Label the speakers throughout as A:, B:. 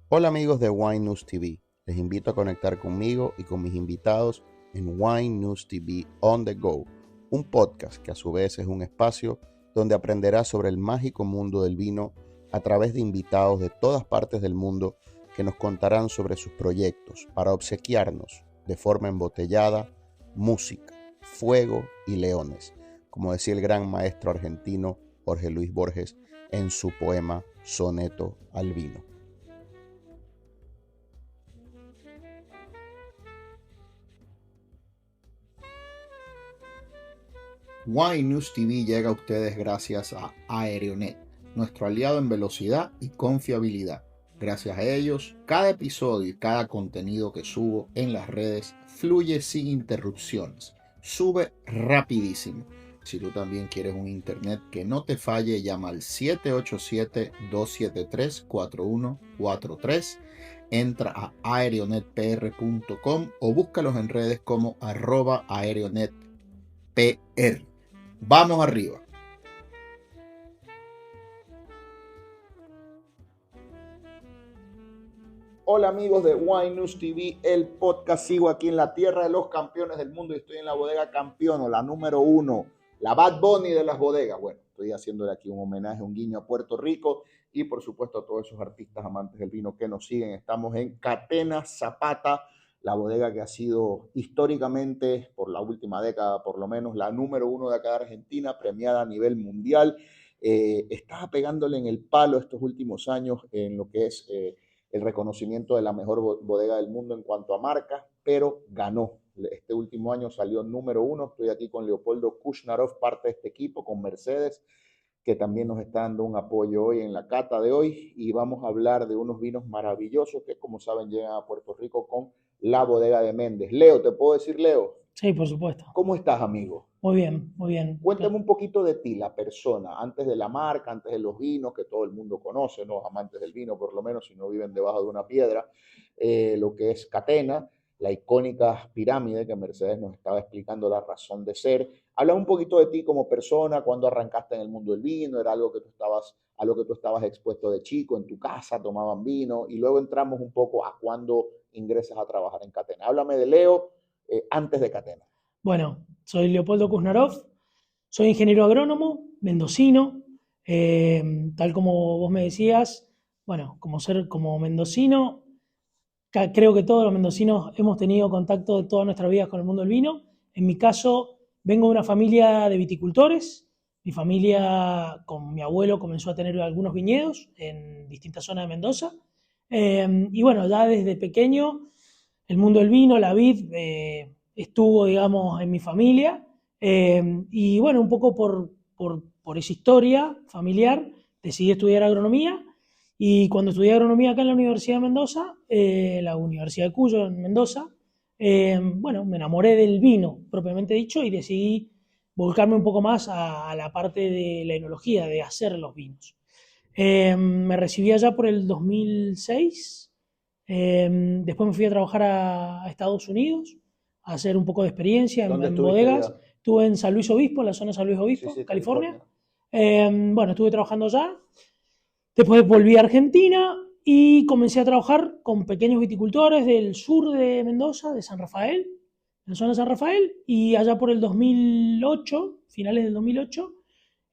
A: Hola amigos de Wine News TV, les invito a conectar conmigo y con mis invitados en Wine News TV On The Go, un podcast que a su vez es un espacio donde aprenderás sobre el mágico mundo del vino a través de invitados de todas partes del mundo que nos contarán sobre sus proyectos para obsequiarnos de forma embotellada música, fuego y leones, como decía el gran maestro argentino Jorge Luis Borges en su poema Soneto al Vino. Wine News TV llega a ustedes gracias a Aerionet, nuestro aliado en velocidad y confiabilidad. Gracias a ellos, cada episodio y cada contenido que subo en las redes fluye sin interrupciones, sube rapidísimo. Si tú también quieres un internet que no te falle, llama al 787-273-4143, entra a aerionetpr.com o búscalos en redes como @aerionetpr. Vamos arriba. Hola amigos de Wine News TV, el podcast. Sigo aquí en la tierra de los campeones del mundo y estoy en la bodega Campeono, la número 1, la Bad Bunny de las bodegas. Bueno, estoy haciéndole aquí un homenaje, un guiño a Puerto Rico y por supuesto a todos esos artistas amantes del vino que nos siguen. Estamos en Catena Zapata, la bodega que ha sido históricamente, por la última década por lo menos, la número 1 de acá de Argentina, premiada a nivel mundial. Estaba pegándole en el palo estos últimos años en lo que es el reconocimiento de la mejor bodega del mundo en cuanto a marcas, pero ganó. Este último año salió número 1. Estoy aquí con Leopoldo Kushnarov, parte de este equipo, con Mercedes, que también nos está dando un apoyo hoy en la cata de hoy, y vamos a hablar de unos vinos maravillosos que, como saben, llegan a Puerto Rico con la bodega de Méndez. Leo, ¿te puedo decir Leo?
B: Sí, por supuesto.
A: ¿Cómo estás, amigo?
B: Muy bien, muy bien.
A: Cuéntame un poquito de ti, la persona, antes de la marca, antes de los vinos, que todo el mundo conoce, los amantes del vino, por lo menos, si no viven debajo de una piedra, lo que es Catena, la icónica pirámide que Mercedes nos estaba explicando la razón de ser. Habla un poquito de ti como persona, cuando arrancaste en el mundo del vino, era algo que a lo que tú estabas expuesto de chico, en tu casa tomaban vino, y luego entramos un poco a cuando ingresas a trabajar en Catena. Háblame de Leo antes de Catena.
B: Bueno, soy Leopoldo Kusnarov, soy ingeniero agrónomo, mendocino, tal como vos me decías, bueno, como mendocino, creo que todos los mendocinos hemos tenido contacto de todas nuestras vidas con el mundo del vino. En mi caso, vengo de una familia de viticultores. Mi familia, con mi abuelo, comenzó a tener algunos viñedos en distintas zonas de Mendoza. Y bueno, ya desde pequeño, el mundo del vino, la vid, estuvo, digamos, en mi familia. Y bueno, un poco por esa historia familiar, decidí estudiar agronomía. Y cuando estudié agronomía acá en la Universidad de Mendoza, la Universidad de Cuyo en Mendoza, bueno, me enamoré del vino, propiamente dicho, y decidí volcarme un poco más a la parte de la enología, de hacer los vinos. Me recibí allá por el 2006. Después me fui a trabajar a Estados Unidos, a hacer un poco de experiencia en bodegas.
A: Allá?
B: Estuve en San Luis Obispo, en la zona de San Luis Obispo,
A: Sí,
B: California.
A: California.
B: Bueno, estuve trabajando allá. Después volví a Argentina y comencé a trabajar con pequeños viticultores del sur de Mendoza, de San Rafael, en la zona de San Rafael, y allá por el 2008, finales del 2008,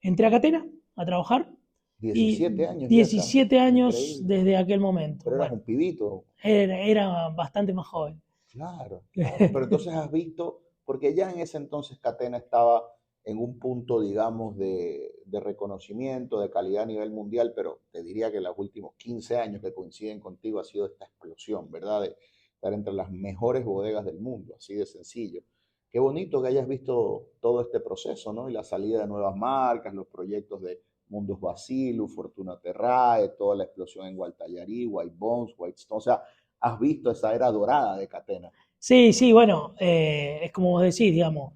B: entré a Catena a trabajar.
A: 17 años
B: 17 años
A: Increíble.
B: desde aquel momento.
A: Pero eras un pibito.
B: Era bastante más joven.
A: Claro, claro. Pero entonces has visto, porque ya en ese entonces Catena estaba en un punto, digamos, de reconocimiento, de calidad a nivel mundial, pero te diría que los últimos 15 años que coinciden contigo ha sido esta explosión, ¿verdad? De estar entre las mejores bodegas del mundo, así de sencillo. Qué bonito que hayas visto todo este proceso, ¿no? Y la salida de nuevas marcas, los proyectos de Mundus Bacillus, Fortuna Terrae, toda la explosión en Gualtallarí, White Bones, White Stone. O sea, has visto esa era dorada de Catena.
B: Sí, sí, bueno, es como vos decís, digamos,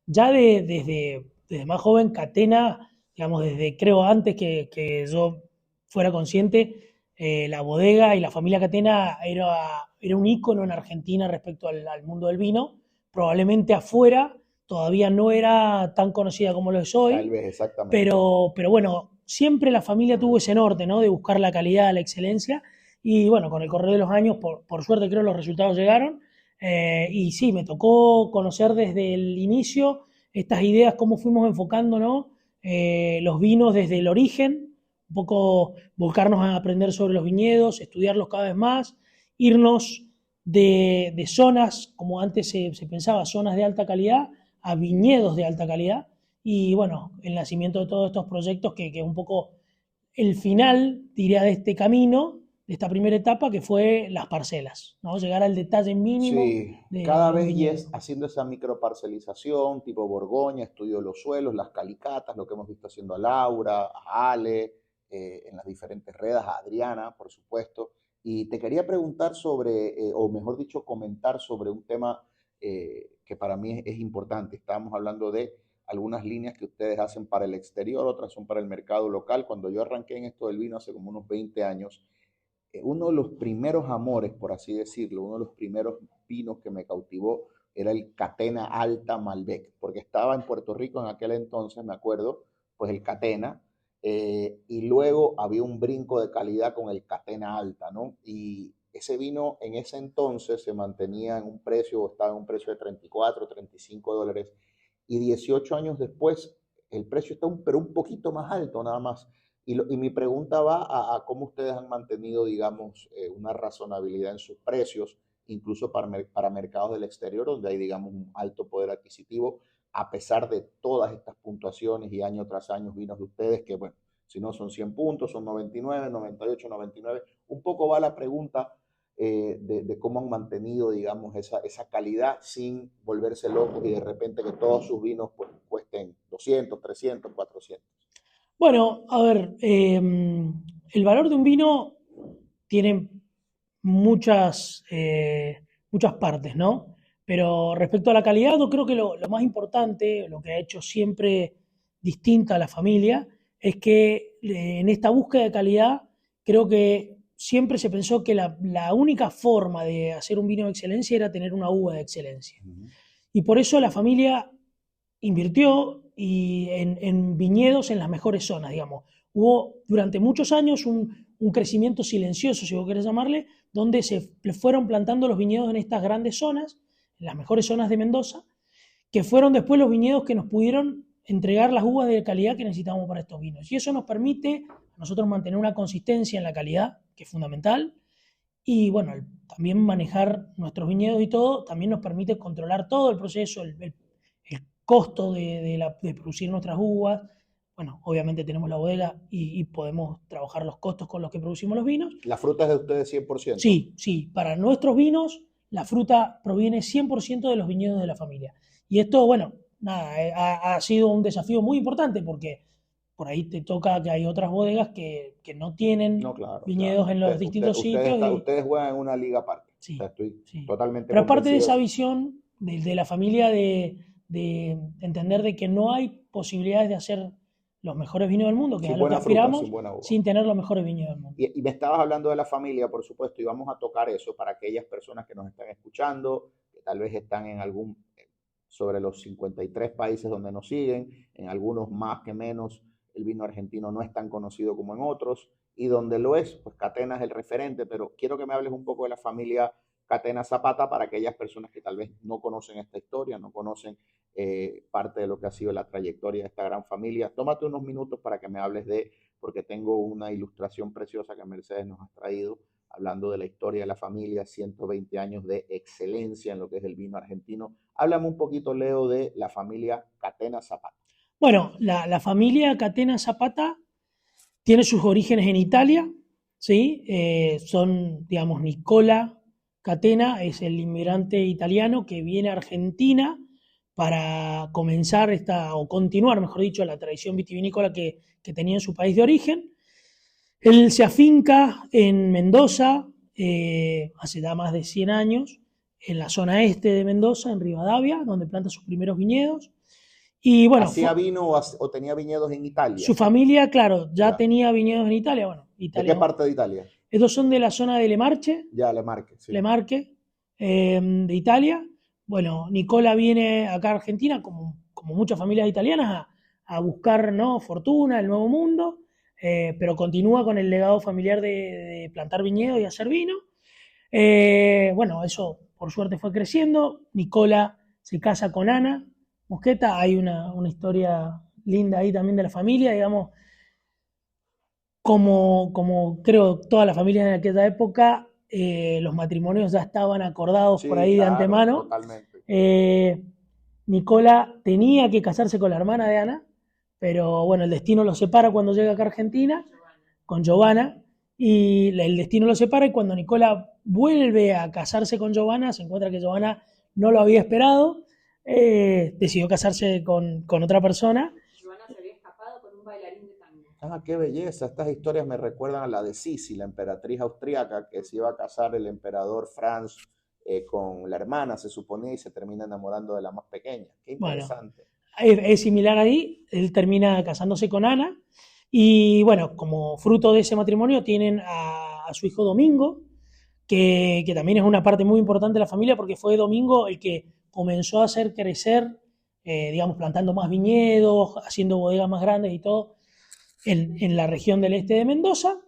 B: ya desde más joven, Catena, digamos, desde creo antes que yo fuera consciente, la bodega y la familia Catena era un ícono en Argentina respecto al mundo del vino. Probablemente afuera todavía no era tan conocida como lo es
A: Tal
B: hoy,
A: vez, exactamente.
B: pero bueno, siempre la familia tuvo ese norte, ¿no? De buscar la calidad, la excelencia, Y bueno, con el correr de los años, por suerte creo los resultados llegaron. Y sí, me tocó conocer desde el inicio estas ideas, cómo fuimos enfocando, ¿no? Los vinos desde el origen, un poco volcarnos a aprender sobre los viñedos, estudiarlos cada vez más, irnos de zonas, como antes se pensaba, zonas de alta calidad, a viñedos de alta calidad. Y bueno, el nacimiento de todos estos proyectos que un poco el final, diría, de este camino, de esta primera etapa, que fue las parcelas, ¿no? Llegar al detalle mínimo
A: Sí, cada
B: de un
A: vez y
B: viñedo.
A: es haciendo esa microparcelización, tipo Borgoña, estudio de los suelos, las calicatas, lo que hemos visto haciendo a Laura, a Ale, en las diferentes redes, a Adriana, por supuesto. Y te quería preguntar sobre, o mejor dicho, comentar sobre un tema que para mí es importante. Estábamos hablando de algunas líneas que ustedes hacen para el exterior, otras son para el mercado local. Cuando yo arranqué en esto del vino hace como unos 20 años, uno de los primeros amores, por así decirlo, uno de los primeros vinos que me cautivó era el Catena Alta Malbec, porque estaba en Puerto Rico en aquel entonces, me acuerdo, pues el Catena, y luego había un brinco de calidad con el Catena Alta, ¿no? Y ese vino en ese entonces se mantenía en un precio, estaba en un precio de 34, $35, y 18 años después el precio está pero un poquito más alto nada más. Y mi pregunta va a cómo ustedes han mantenido, digamos, una razonabilidad en sus precios, incluso para mercados del exterior, donde hay, digamos, un alto poder adquisitivo, a pesar de todas estas puntuaciones y año tras año vinos de ustedes, que bueno, si no son 100 puntos, son 99, 98, 99. Un poco va la pregunta de cómo han mantenido, digamos, esa calidad sin volverse locos y de repente que todos sus vinos pues, cuesten 200, 300, 400.
B: Bueno, a ver, el valor de un vino tiene muchas partes, ¿no? Pero respecto a la calidad, yo creo que lo más importante, lo que ha hecho siempre distinta a la familia, es que en esta búsqueda de calidad, creo que siempre se pensó que la única forma de hacer un vino de excelencia era tener una uva de excelencia.
A: Uh-huh.
B: Y por eso la familia invirtió en viñedos en las mejores zonas, digamos. Hubo durante muchos años un crecimiento silencioso, si vos querés llamarle, donde se fueron plantando los viñedos en estas grandes zonas, en las mejores zonas de Mendoza, que fueron después los viñedos que nos pudieron entregar las uvas de calidad que necesitábamos para estos vinos. Y eso nos permite a nosotros mantener una consistencia en la calidad, que es fundamental, y bueno, también manejar nuestros viñedos y todo, también nos permite controlar todo el proceso, el costo de producir nuestras uvas. Bueno, obviamente tenemos la bodega y podemos trabajar los costos con los que producimos los vinos.
A: ¿La fruta es de ustedes 100%?
B: Sí, sí, para nuestros vinos la fruta proviene 100% de los viñedos de la familia. Y esto, bueno, nada, ha sido un desafío muy importante porque por ahí te toca que hay otras bodegas que no tienen
A: No, claro,
B: viñedos
A: claro.
B: en los distintos sitios.
A: Ustedes juegan en una liga aparte. O
B: Sí,
A: sea, estoy
B: sí.
A: totalmente
B: Pero aparte de
A: convencido.
B: esa visión de la familia de entender de que no hay posibilidades de hacer los mejores vinos del mundo, que es
A: Sin
B: a lo que
A: buena fruta,
B: aspiramos,
A: sin buena uva.
B: sin tener los mejores vinos del mundo.
A: Y me estabas hablando de la familia, por supuesto, y vamos a tocar eso para aquellas personas que nos están escuchando, que tal vez están en sobre los 53 países donde nos siguen, en algunos más que menos, el vino argentino no es tan conocido como en otros, y donde lo es, pues Catena es el referente, pero quiero que me hables un poco de la familia Catena Zapata para aquellas personas que tal vez no conocen esta historia, no conocen parte de lo que ha sido la trayectoria de esta gran familia. Tómate unos minutos para que me hables porque tengo una ilustración preciosa que Mercedes nos ha traído, hablando de la historia de la familia, 120 años de excelencia en lo que es el vino argentino. Háblame un poquito, Leo, de la familia Catena Zapata.
B: Bueno, la familia Catena Zapata tiene sus orígenes en Italia, ¿sí? Son, digamos, Nicola Catena es el inmigrante italiano que viene a Argentina para comenzar o continuar, mejor dicho, la tradición vitivinícola que tenía en su país de origen. Él se afinca en Mendoza hace ya más de 100 años, en la zona este de Mendoza, en Rivadavia, donde planta sus primeros viñedos. Y bueno,
A: ¿Hacía vino o tenía viñedos en Italia?
B: Su familia, claro, ya tenía viñedos en Italia. Bueno, Italia.
A: ¿De qué parte de Italia?
B: Estos son de la zona de Le Marche.
A: Ya, Le Marche, sí.
B: Le Marche, de Italia. Bueno, Nicola viene acá a Argentina, como muchas familias italianas, a buscar, ¿no?, fortuna, el nuevo mundo. pero continúa con el legado familiar de plantar viñedos y hacer vino. Bueno, eso por suerte fue creciendo. Nicola se casa con Ana Mosqueta. Hay una historia linda ahí también de la familia, digamos, como creo toda la familia de aquella época, los matrimonios ya estaban acordados por ahí de antemano.
A: Totalmente.
B: Nicola tenía que casarse con la hermana de Ana, pero bueno, el destino los separa cuando llega acá a Argentina, con Giovanna, y el destino los separa, y cuando Nicola vuelve a casarse con Giovanna, se encuentra que Giovanna no lo había esperado, decidió casarse con otra persona.
C: Giovanna se había escapado con un bailarín de tango.
A: Ah, qué belleza. Estas historias me recuerdan a la de Sisi, la emperatriz austríaca, que se iba a casar el emperador Franz con la hermana, se suponía, y se termina enamorando de la más pequeña. Qué interesante.
B: Bueno, es similar ahí. Él termina casándose con Ana, y bueno, como fruto de ese matrimonio tienen a su hijo Domingo, que también es una parte muy importante de la familia, porque fue Domingo el que comenzó a hacer crecer, digamos, plantando más viñedos, haciendo bodegas más grandes y todo, en la región del este de Mendoza.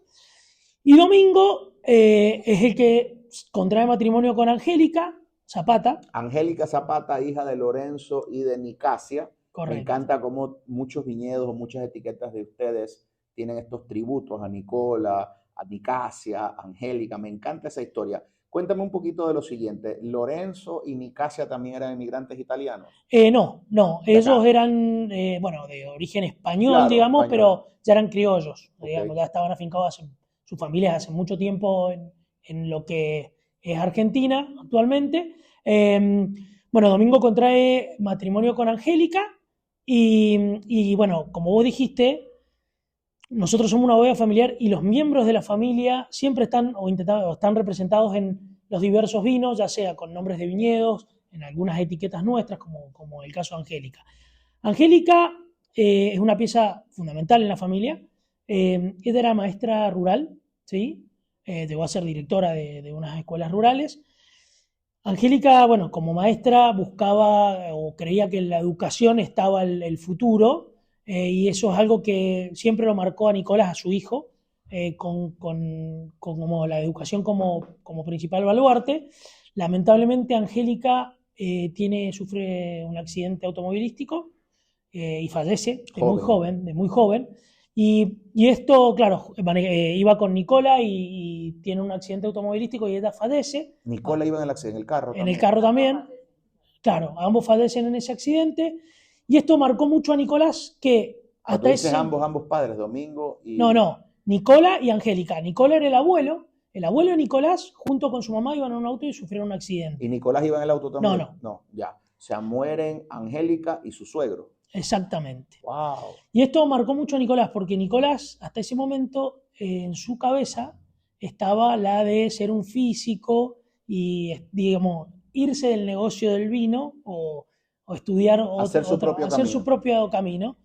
B: Y Domingo es el que contrae matrimonio con Angélica Zapata.
A: Angélica Zapata, hija de Lorenzo y de Nicasia.
B: Correcto.
A: Me encanta cómo muchos viñedos o muchas etiquetas de ustedes tienen estos tributos a Nicola, a Nicasia, a Angélica. Me encanta esa historia. Cuéntame un poquito de lo siguiente. ¿Lorenzo y Nicasia también eran inmigrantes italianos?
B: No. Ellos eran, bueno, de origen español, claro, digamos, español, pero ya eran criollos. Okay. Digamos, ya estaban afincados, sus familias hace mucho tiempo en lo que es Argentina actualmente. Bueno, Domingo contrae matrimonio con Angélica y bueno, como vos dijiste, nosotros somos una bodega familiar y los miembros de la familia siempre están están representados en los diversos vinos, ya sea con nombres de viñedos, en algunas etiquetas nuestras, como el caso de Angélica. Angélica es una pieza fundamental en la familia. Ella era maestra rural, ¿sí? Llegó a ser directora de unas escuelas rurales. Angélica, bueno, como maestra buscaba o creía que en la educación estaba el futuro, y eso es algo que siempre lo marcó a Nicolás, a su hijo, con como la educación como principal baluarte. Lamentablemente Angélica sufre un accidente automovilístico y fallece de muy joven. Y esto, claro, iba con Nicola y tiene un accidente automovilístico y ella fallece.
A: Nicola iba en el carro también.
B: En el carro también. Claro, ambos fallecen en ese accidente. Y esto marcó mucho a Nicolás, que
A: hasta ese... ambos padres, Domingo y...
B: No, Nicola y Angélica. Nicola era el abuelo de Nicolás, junto con su mamá iban en un auto y sufrieron un accidente.
A: ¿Y Nicolás iba en el auto también?
B: No,
A: ya. O sea, mueren Angélica y su suegro.
B: Exactamente.
A: Wow.
B: Y esto marcó mucho a Nicolás, porque Nicolás, hasta ese momento, en su cabeza estaba la de ser un físico y, digamos, irse del negocio del vino o estudiar hacer su propio camino.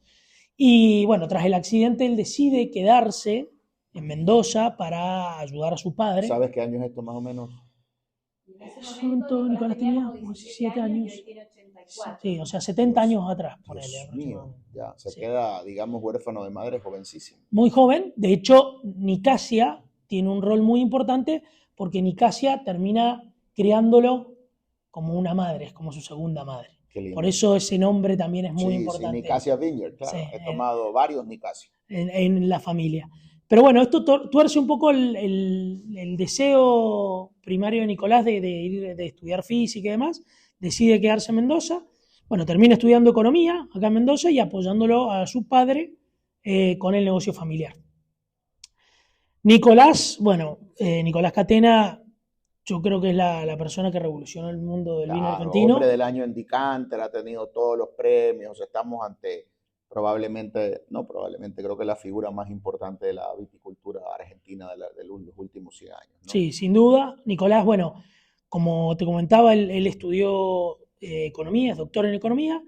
B: Y bueno, tras el accidente él decide quedarse en Mendoza para ayudar a su padre.
A: ¿Sabes qué año es esto más o menos?
B: En ese momento Nicolás tenía 17 años. Sí, o sea, 70 años atrás.
A: Dios mío, ya se queda, digamos, huérfano de madre jovencísimo.
B: Muy joven. De hecho, Nicasia tiene un rol muy importante porque Nicasia termina criándolo como una madre, es como su segunda madre. Por eso ese nombre también es muy importante.
A: Sí, Nicasia Vineyard, claro. Sí, he tomado varios Nicasia.
B: En la familia. Pero bueno, esto tuerce un poco el deseo primario de Nicolás de estudiar física y demás. Decide quedarse en Mendoza. Bueno, termina estudiando economía acá en Mendoza y apoyándolo a su padre con el negocio familiar. Nicolás Catena, yo creo que es la persona que revolucionó el mundo del vino argentino.
A: Hombre del año en Decanter, ha tenido todos los premios. Estamos ante creo que la figura más importante de la viticultura argentina de los últimos 100 años, ¿no?
B: Sí, sin duda. Nicolás, bueno, como te comentaba, él estudió economía, es doctor en economía,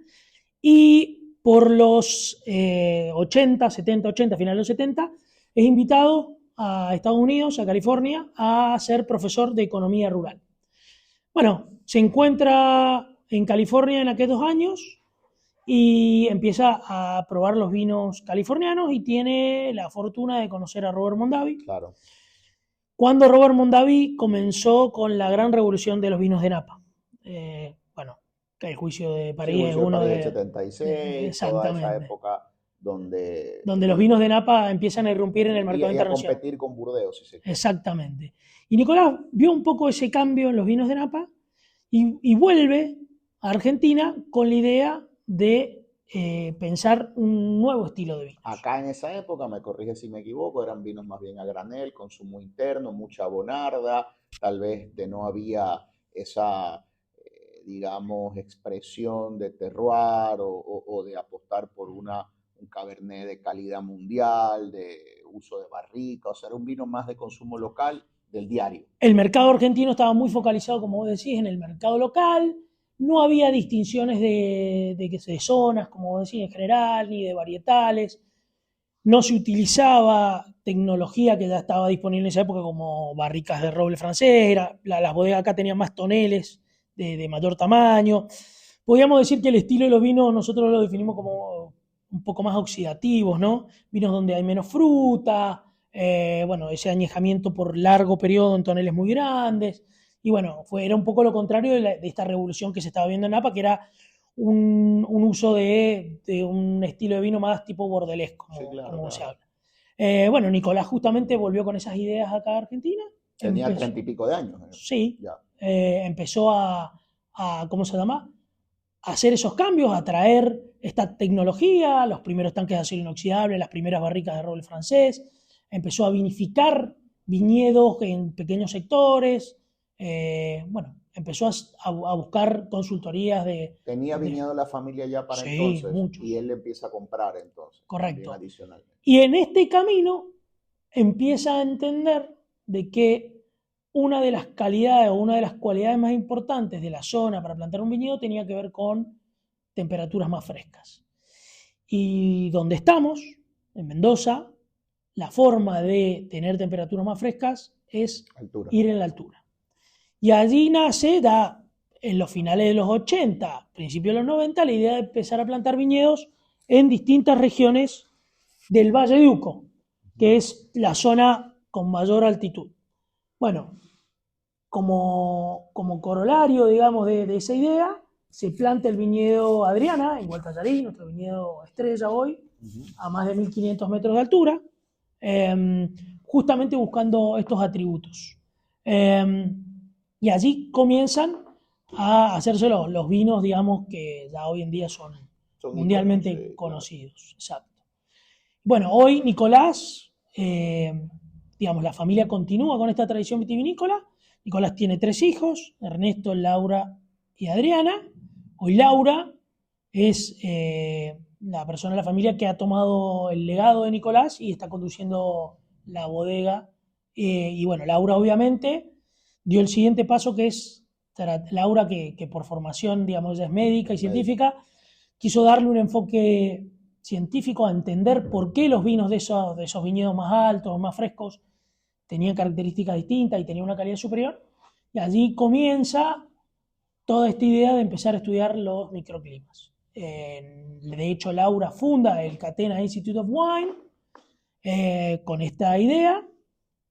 B: y por los 80, finales de los 70, es invitado a Estados Unidos, a California, a ser profesor de economía rural. Bueno, se encuentra en California en aquellos años y empieza a probar los vinos californianos y tiene la fortuna de conocer a Robert Mondavi.
A: Claro.
B: Cuando Robert Mondavi comenzó con la gran revolución de los vinos de Napa. Bueno, que el juicio de París es uno
A: del
B: de...
A: 76, toda esa época donde
B: los vinos de Napa empiezan a irrumpir en el mercado internacional.
A: A competir con Burdeos, si se quiere.
B: Exactamente. Y Nicolás vio un poco ese cambio en los vinos de Napa y vuelve a Argentina con la idea de pensar un nuevo estilo de vinos.
A: Acá en esa época, me corrige si me equivoco, eran vinos más bien a granel, consumo interno, mucha bonarda, tal vez no había esa, digamos, expresión de terroir o de apostar por un cabernet de calidad mundial, de uso de barrica, o sea, era un vino más de consumo local del diario.
B: El mercado argentino estaba muy focalizado, como vos decís, en el mercado local. No había distinciones de zonas, como vos decís, en general, ni de varietales. No se utilizaba tecnología que ya estaba disponible en esa época, como barricas de roble francés. Las bodegas acá tenían más toneles de mayor tamaño. Podríamos decir que el estilo de los vinos nosotros lo definimos como un poco más oxidativos, ¿no? Vinos donde hay menos fruta, bueno, ese añejamiento por largo periodo en toneles muy grandes. Y bueno, era un poco lo contrario de esta revolución que se estaba viendo en Napa, que era un uso de un estilo de vino más tipo bordelés, como,
A: sí, claro,
B: como
A: claro.
B: se habla. Bueno, Nicolás justamente volvió con esas ideas acá a Argentina.
A: Tenía 30 y pico de años.
B: Sí,
A: ya.
B: Empezó a, ¿cómo se llama? A hacer esos cambios, a traer esta tecnología, los primeros tanques de acero inoxidable, las primeras barricas de roble francés, empezó a vinificar viñedos en pequeños sectores, bueno, empezó a buscar consultorías de...
A: Tenía viñedo la familia ya para
B: sí,
A: entonces,
B: mucho.
A: Y él le empieza a comprar entonces.
B: Correcto.
A: Adicionalmente.
B: Y en este camino empieza a entender de que una de las calidades o una de las cualidades más importantes de la zona para plantar un viñedo tenía que ver con temperaturas más frescas. Y donde estamos, en Mendoza, la forma de tener temperaturas más frescas es ir en la altura. Y allí nace, en los finales de los 80, principios de los 90, la idea de empezar a plantar viñedos en distintas regiones del Valle de Uco, que es la zona con mayor altitud. Bueno, como corolario, digamos, de esa idea, se planta el viñedo Adriana, en Gualtallarí, nuestro viñedo estrella hoy, a más de 1500 metros de altura, justamente buscando estos atributos. Y allí comienzan a hacerse los vinos, digamos, que ya hoy en día son mundialmente conocidos. Exacto. Bueno, hoy Nicolás, digamos, la familia continúa con esta tradición vitivinícola. Nicolás tiene 3 hijos, Ernesto, Laura y Adriana. Hoy Laura es la persona de la familia que ha tomado el legado de Nicolás y está conduciendo la bodega. Y bueno, Laura obviamente dio el siguiente paso, que es Laura, que por formación, digamos, ella es médica y científica, quiso darle un enfoque científico a entender por qué los vinos de esos viñedos más altos, más frescos, tenían características distintas y tenían una calidad superior. Y allí comienza toda esta idea de empezar a estudiar los microclimas. De hecho, Laura funda el Catena Institute of Wine con esta idea.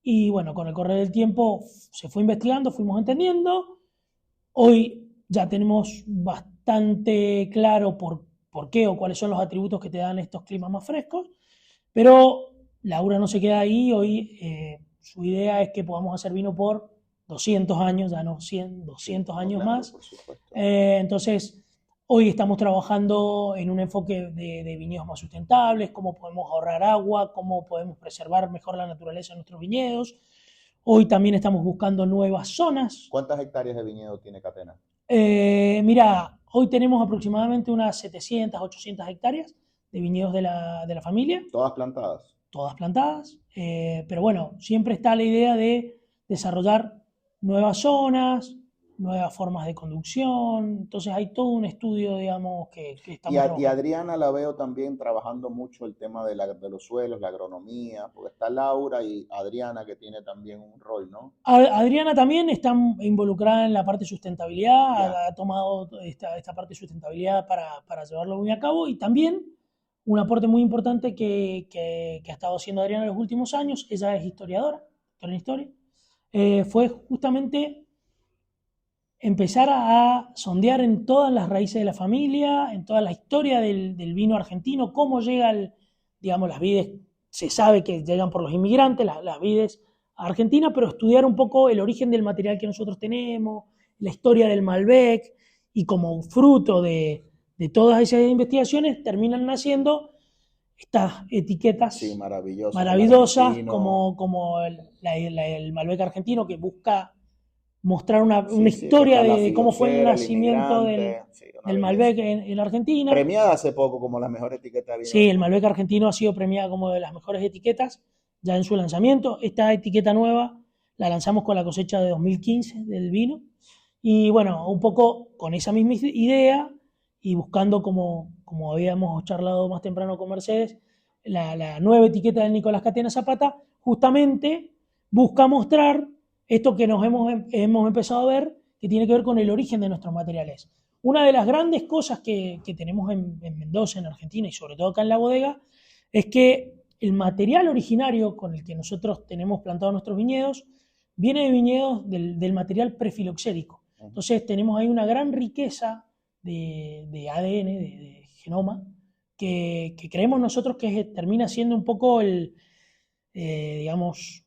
B: Y bueno, con el correr del tiempo se fue investigando, fuimos entendiendo. Hoy ya tenemos bastante claro por qué o cuáles son los atributos que te dan estos climas más frescos, pero Laura no se queda ahí. Hoy su idea es que podamos hacer vino por 200 años, ya no 100, 200 años claro, más. Entonces, hoy estamos trabajando en un enfoque de viñedos más sustentables, cómo podemos ahorrar agua, cómo podemos preservar mejor la naturaleza de nuestros viñedos. Hoy también estamos buscando nuevas zonas.
A: ¿Cuántas hectáreas de viñedo tiene Catena?
B: Mira, hoy tenemos aproximadamente unas 700, 800 hectáreas de viñedos de la familia.
A: ¿Todas plantadas?
B: Todas plantadas, pero bueno, siempre está la idea de desarrollar nuevas zonas, nuevas formas de conducción. Entonces hay todo un estudio, digamos, que estamos
A: Y
B: trabajando.
A: Adriana la veo también trabajando mucho el tema de los suelos, la agronomía, porque está Laura y Adriana que tiene también un rol, ¿no?
B: Adriana también está involucrada en la parte de sustentabilidad,
A: Ya.
B: ha tomado esta parte de sustentabilidad para llevarlo muy a cabo, y también un aporte muy importante que ha estado haciendo Adriana en los últimos años. Ella es historiadora, doctora en historia, fue justamente empezar a sondear en todas las raíces de la familia, en toda la historia del vino argentino, cómo llega, digamos, las vides. Se sabe que llegan por los inmigrantes, las vides a Argentina, pero estudiar un poco el origen del material que nosotros tenemos, la historia del Malbec, y como fruto de todas esas investigaciones terminan naciendo estas etiquetas
A: Sí, maravilloso.
B: maravillosas, como el Malbec argentino, que busca mostrar una
A: Sí, que
B: historia
A: está la
B: de cómo fue el
A: filoxera, el
B: nacimiento
A: inmigrante, sí, una
B: del
A: belleza.
B: Malbec en Argentina.
A: Premiada hace poco como la mejor etiqueta de vino
B: Sí,
A: del
B: el
A: mundo.
B: Malbec argentino ha sido premiada como de las mejores etiquetas ya en su lanzamiento. Esta etiqueta nueva la lanzamos con la cosecha de 2015 del vino. Y bueno, un poco con esa misma idea y buscando, como habíamos charlado más temprano con Mercedes, la nueva etiqueta del Nicolás Catena Zapata, justamente busca mostrar esto que nos hemos empezado a ver, que tiene que ver con el origen de nuestros materiales. Una de las grandes cosas que tenemos en Mendoza, en Argentina, y sobre todo acá en la bodega, es que el material originario con el que nosotros tenemos plantados nuestros viñedos viene de viñedos del material prefiloxérico. Entonces tenemos ahí una gran riqueza de ADN, de genoma, que creemos nosotros que termina siendo un poco digamos,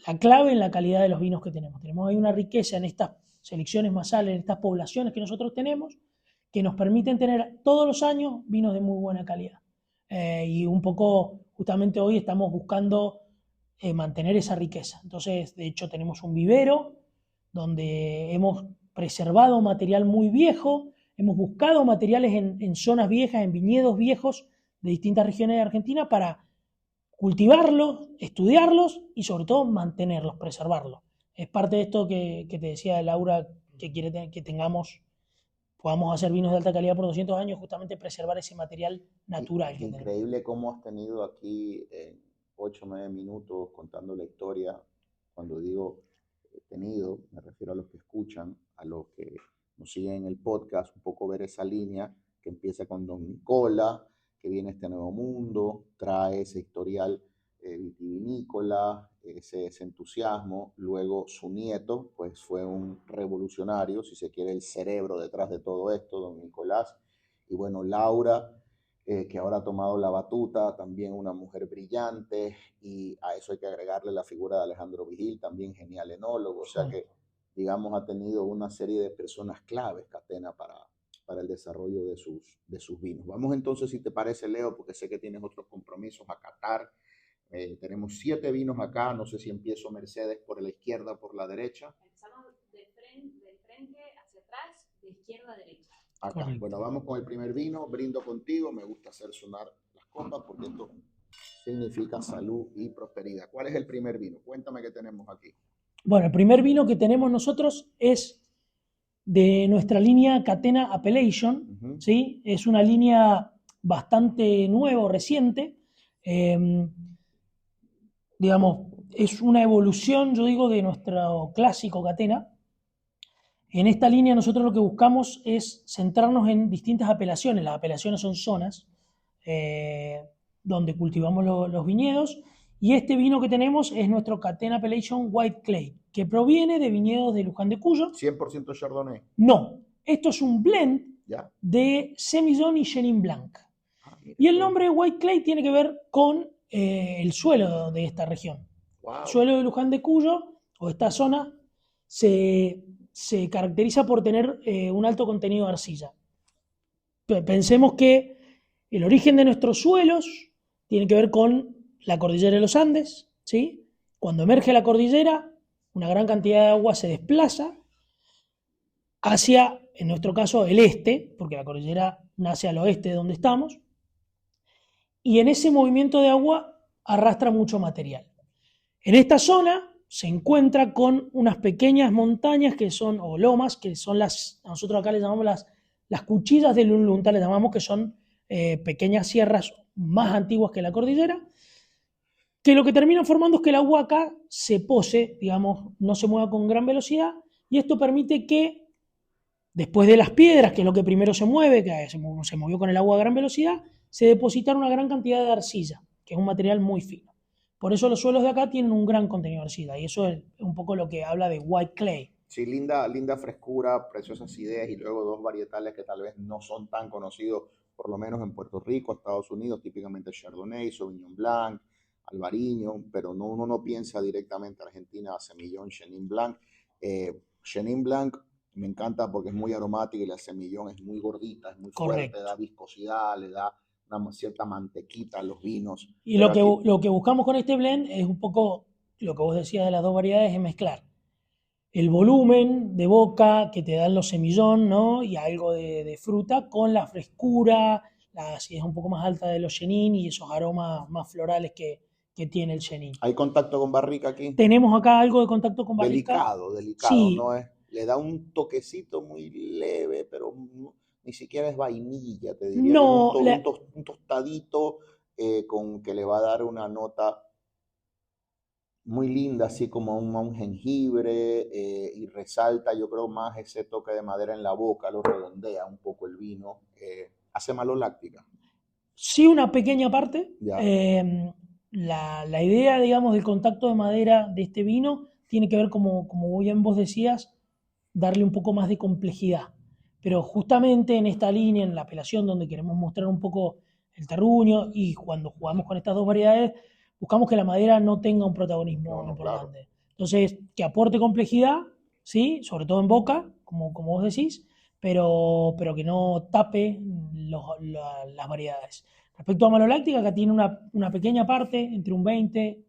B: la clave en la calidad de los vinos que tenemos. Tenemos ahí una riqueza en estas selecciones masales, en estas poblaciones que nosotros tenemos, que nos permiten tener todos los años vinos de muy buena calidad. Y un poco, justamente hoy estamos buscando mantener esa riqueza. Entonces, de hecho, tenemos un vivero donde hemos preservado material muy viejo, hemos buscado materiales en zonas viejas, en viñedos viejos de distintas regiones de Argentina, para cultivarlos, estudiarlos y sobre todo mantenerlos, preservarlos. Es parte de esto que te decía Laura, que quiere que podamos hacer vinos de alta calidad por 200 años, justamente preservar ese material natural que tenemos.
A: Increíble cómo has tenido aquí 8 o 9 minutos contando la historia. Cuando digo tenido, me refiero a los que escuchan, a los que nos siguen en el podcast, un poco ver esa línea que empieza con Don Nicola, que viene a este nuevo mundo, trae ese historial vitivinícola, ese entusiasmo. Luego su nieto, pues fue un revolucionario, si se quiere, el cerebro detrás de todo esto, don Nicolás. Y bueno, Laura, que ahora ha tomado la batuta, también una mujer brillante, y a eso hay que agregarle la figura de Alejandro Vigil, también genial enólogo, o sea que, digamos, ha tenido una serie de personas claves, Catena, para el desarrollo de sus vinos. Vamos entonces, si te parece, Leo, porque sé que tienes otros compromisos a catar. Tenemos 7 vinos acá, no sé si empiezo Mercedes por la izquierda o por la derecha.
C: Empezamos del frente hacia atrás, de izquierda a derecha.
A: Acá.
B: Correcto.
A: Bueno, vamos con el primer vino, brindo contigo, me gusta hacer sonar las copas porque esto significa salud y prosperidad. ¿Cuál es el primer vino? Cuéntame qué tenemos aquí.
B: Bueno, el primer vino que tenemos nosotros es de nuestra línea Catena Appellation, ¿sí? Es una línea bastante nueva, reciente, digamos, es una evolución, yo digo, de nuestro clásico Catena. En esta línea nosotros lo que buscamos es centrarnos en distintas apelaciones. Las apelaciones son zonas donde cultivamos los viñedos, y este vino que tenemos es nuestro Catena Appellation White Clay, que proviene de viñedos de Luján de Cuyo.
A: ¿100% Chardonnay?
B: No, esto es un blend
A: ¿Ya?
B: de Semillon y Chenin Blanc. Y el nombre White Clay tiene que ver con el suelo de esta región.
A: Wow.
B: El suelo de Luján de Cuyo, o esta zona, se caracteriza por tener un alto contenido de arcilla. Pensemos que el origen de nuestros suelos tiene que ver con la cordillera de los Andes, ¿sí? Cuando emerge la cordillera, una gran cantidad de agua se desplaza hacia, en nuestro caso, el este, porque la cordillera nace al oeste de donde estamos, y en ese movimiento de agua arrastra mucho material. En esta zona se encuentra con unas pequeñas montañas que son, o lomas, que son nosotros acá le llamamos las cuchillas del Lunlunta, le llamamos, que son pequeñas sierras más antiguas que la cordillera, que lo que termina formando es que el agua acá se pose, digamos, no se mueva con gran velocidad, y esto permite que, después de las piedras, que es lo que primero se mueve, que se movió con el agua a gran velocidad, se depositara una gran cantidad de arcilla, que es un material muy fino. Por eso los suelos de acá tienen un gran contenido de arcilla, y eso es un poco lo que habla de white clay.
A: Sí, linda, linda frescura, preciosas ideas y luego dos varietales que tal vez no son tan conocidos, por lo menos en Puerto Rico, Estados Unidos, típicamente Chardonnay, Sauvignon Blanc, Albariño, pero no, uno no piensa directamente Argentina, Semillón, Chenin Blanc. Chenin Blanc me encanta porque es muy aromática y la Semillón es muy gordita, es muy fuerte,
B: Correcto.
A: da viscosidad, le da una cierta mantequita a los vinos.
B: Y
A: Pero
B: lo que buscamos con este blend es un poco lo que vos decías de las dos variedades, es mezclar el volumen de boca que te dan los semillón, ¿no? Y algo de fruta con la frescura, la acidez un poco más alta de los Chenin y esos aromas más florales que tiene el Chenin.
A: ¿Hay contacto con barrica aquí?
B: Tenemos acá algo de contacto con barrica.
A: Delicado,
B: Sí.
A: no es, le da un toquecito muy leve, pero ni siquiera es vainilla, te diría.
B: No,
A: Un tostadito con que le va a dar una nota muy linda, así como un jengibre, y resalta, yo creo, más ese toque de madera en la boca, lo redondea un poco el vino. Hace maloláctica.
B: Sí, una pequeña parte.
A: Ya.
B: La idea, digamos, del contacto de madera de este vino tiene que ver, como bien vos decías, darle un poco más de complejidad. Pero justamente en esta línea, en la apelación, donde queremos mostrar un poco el terruño, y cuando jugamos con estas dos variedades, buscamos que la madera no tenga un protagonismo importante. Claro. Entonces, que aporte complejidad, ¿sí? Sobre todo en boca, como vos decís, pero que no tape las variedades. Respecto a maloláctica, acá tiene una pequeña parte, entre un 20,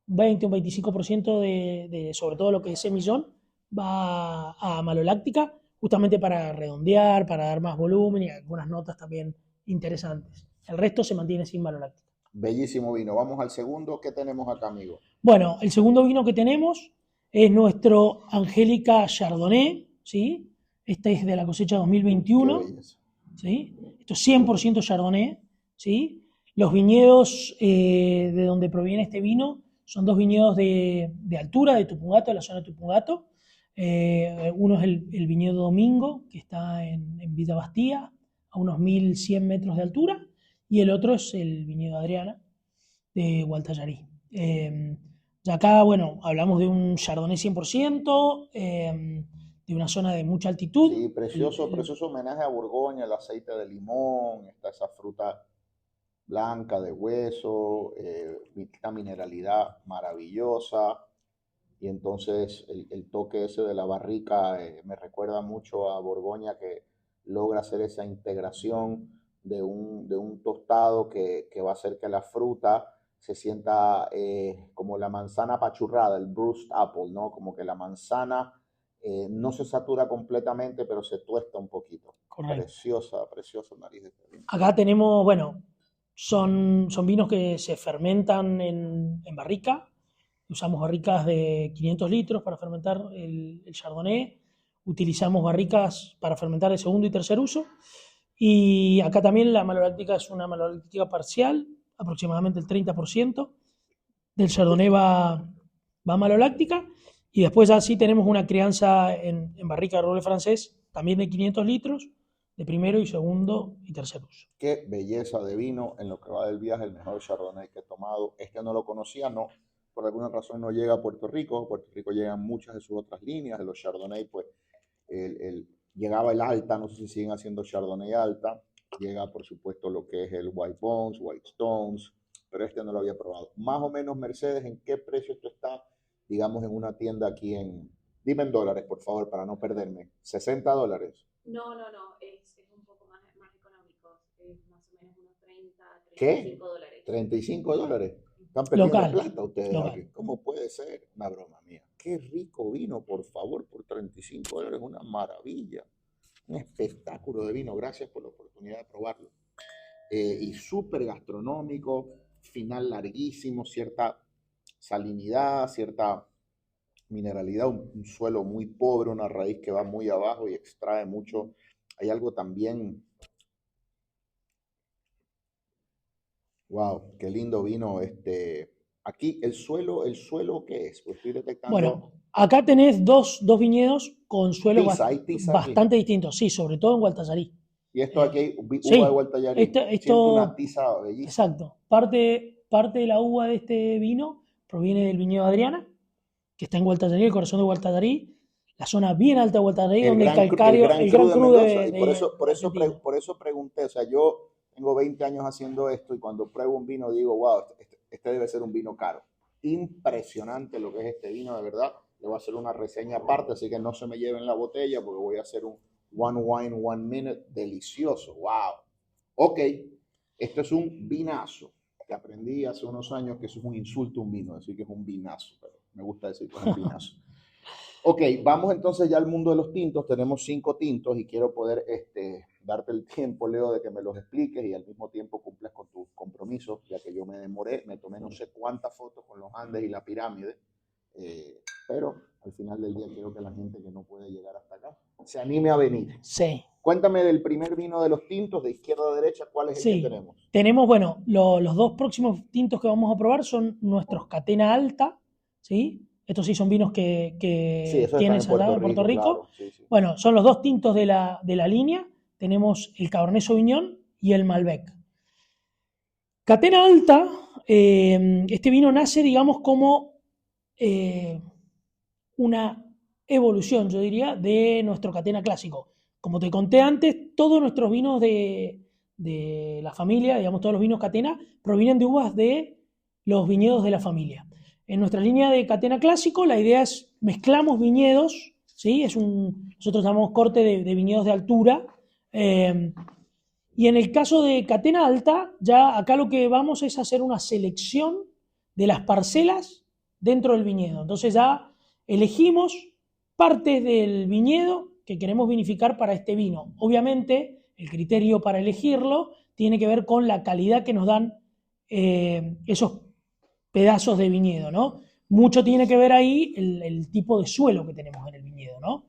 B: un 25% sobre todo lo que es semillón, va a maloláctica, justamente para redondear, para dar más volumen y algunas notas también interesantes. El resto se mantiene sin maloláctica.
A: Bellísimo vino. Vamos al segundo. ¿Qué tenemos acá, amigo?
B: Bueno, el segundo vino que tenemos es nuestro Angélica Chardonnay, ¿sí? Este es de la cosecha 2021.
A: Qué belleza.
B: ¿Sí? Esto es 100% Chardonnay, ¿sí? Los viñedos de donde proviene este vino son dos viñedos de altura, de Tupungato, de la zona de Tupungato. Uno es el viñedo Domingo, que está en Villa Bastía, a unos 1100 metros de altura, y el otro es el viñedo Adriana, de Gualtallarí. Y acá, bueno, hablamos de un Chardonnay 100%, de una zona de mucha altitud.
A: Sí, precioso homenaje a Borgoña, el aceite de limón, está esa fruta blanca de hueso, esta mineralidad maravillosa, y entonces el toque ese de la barrica me recuerda mucho a Borgoña, que logra hacer esa integración de un tostado que va a hacer que la fruta se sienta como la manzana apachurrada, el bruised apple, ¿no? Como que la manzana no se satura completamente, pero se tuesta un poquito.
B: Correcto.
A: Preciosa nariz de este vino.
B: Acá tenemos, bueno, son vinos que se fermentan en barrica. Usamos barricas de 500 litros para fermentar el Chardonnay. Utilizamos barricas para fermentar de segundo y tercer uso. Y acá también la maloláctica es una maloláctica parcial, aproximadamente el 30% del Chardonnay va a maloláctica. Y después ya sí tenemos una crianza en barrica de roble francés, también de 500 litros, de primero y segundo y tercer uso.
A: Qué belleza de vino. En lo que va del viaje, el mejor Chardonnay que he tomado. Este no lo conocía, no, por alguna razón no llega a Puerto Rico. A Puerto Rico llegan muchas de sus otras líneas. De los Chardonnay, pues llegaba el Alta, no sé si siguen haciendo Chardonnay Alta. Llega, por supuesto, lo que es el White Bones, White Stones, pero este no lo había probado. Más o menos, Mercedes, ¿en qué precio esto está, digamos, en una tienda aquí en... Dime en dólares, por favor, para no perderme. ¿$60?
C: No, es un poco más económico. Es más o menos unos 30,
A: ¿Qué?
C: $35.
A: $35. Están perdiendo
B: Local.
A: plata ustedes
B: Local.
A: aquí. ¿Cómo puede ser? Una broma mía. Qué rico vino, por favor, por $35. Una maravilla. Un espectáculo de vino. Gracias por la oportunidad de probarlo. Y súper gastronómico, final larguísimo, cierta salinidad, cierta mineralidad, un suelo muy pobre, una raíz que va muy abajo y extrae mucho. Hay algo también, wow, qué lindo vino aquí el suelo ¿qué es? Pues estoy detectando
B: Bueno, acá tenés dos viñedos con suelos
A: tiza, hay tiza aquí.
B: bastante distintos, sí, sobre todo en Gualtallarí.
A: Y esto aquí hay uva de
B: Sí,
A: Gualtallarí. Siento una
B: esto,
A: tiza bellísima.
B: exacto. Parte de la uva de este vino proviene del viñedo Adriana, que está en Gualtallarí, el corazón de Gualtallarí, la zona bien alta de Gualtallarí, donde el
A: El
B: calcáreo,
A: Gran
B: el
A: Cru
B: Gran
A: de
B: Cru
A: Mendoza. Y por
B: de Argentina.
A: por eso pregunté, o sea, yo tengo 20 años haciendo esto y cuando pruebo un vino digo, wow, este debe ser un vino caro. Impresionante lo que es este vino, de verdad. Le voy a hacer una reseña aparte, así que no se me lleven la botella porque voy a hacer un One Wine, One Minute delicioso. Wow. Ok, esto es un vinazo que aprendí hace unos años que eso es un insulto, un vino, decir que es un vinazo, pero me gusta decir que es un vinazo. Ok, vamos entonces ya al mundo de los tintos. Tenemos 5 tintos y quiero poder darte el tiempo, Leo, de que me los expliques y al mismo tiempo cumplas con tus compromisos, ya que yo me demoré, me tomé no sé cuántas fotos con los Andes y la pirámide, pero al final del día quiero que la gente que no puede llegar hasta acá se anime a venir.
B: Sí.
A: Cuéntame del primer vino de los tintos, de izquierda a derecha, ¿cuál es el que tenemos?
B: Tenemos, bueno, los dos próximos tintos que vamos a probar son nuestros Catena Alta, ¿sí? Estos sí son vinos que
A: Sí, eso está
B: tienes allá en Puerto Rico.
A: Claro. Sí, sí.
B: Bueno, son los dos tintos de la línea. Tenemos el Cabernet Sauvignon y el Malbec. Catena Alta, este vino nace, digamos, como una evolución, yo diría, de nuestro Catena clásico. Como te conté antes, todos nuestros vinos de la familia, digamos, todos los vinos Catena, provienen de uvas de los viñedos de la familia. En nuestra línea de Catena clásico, la idea es mezclamos viñedos, ¿sí? Nosotros llamamos corte de viñedos de altura. Y en el caso de Catena Alta, ya acá lo que vamos es hacer una selección de las parcelas dentro del viñedo. Entonces ya elegimos partes del viñedo que queremos vinificar para este vino. Obviamente, el criterio para elegirlo tiene que ver con la calidad que nos dan esos pedazos de viñedo, ¿no? Mucho tiene que ver ahí el tipo de suelo que tenemos en el viñedo, ¿no?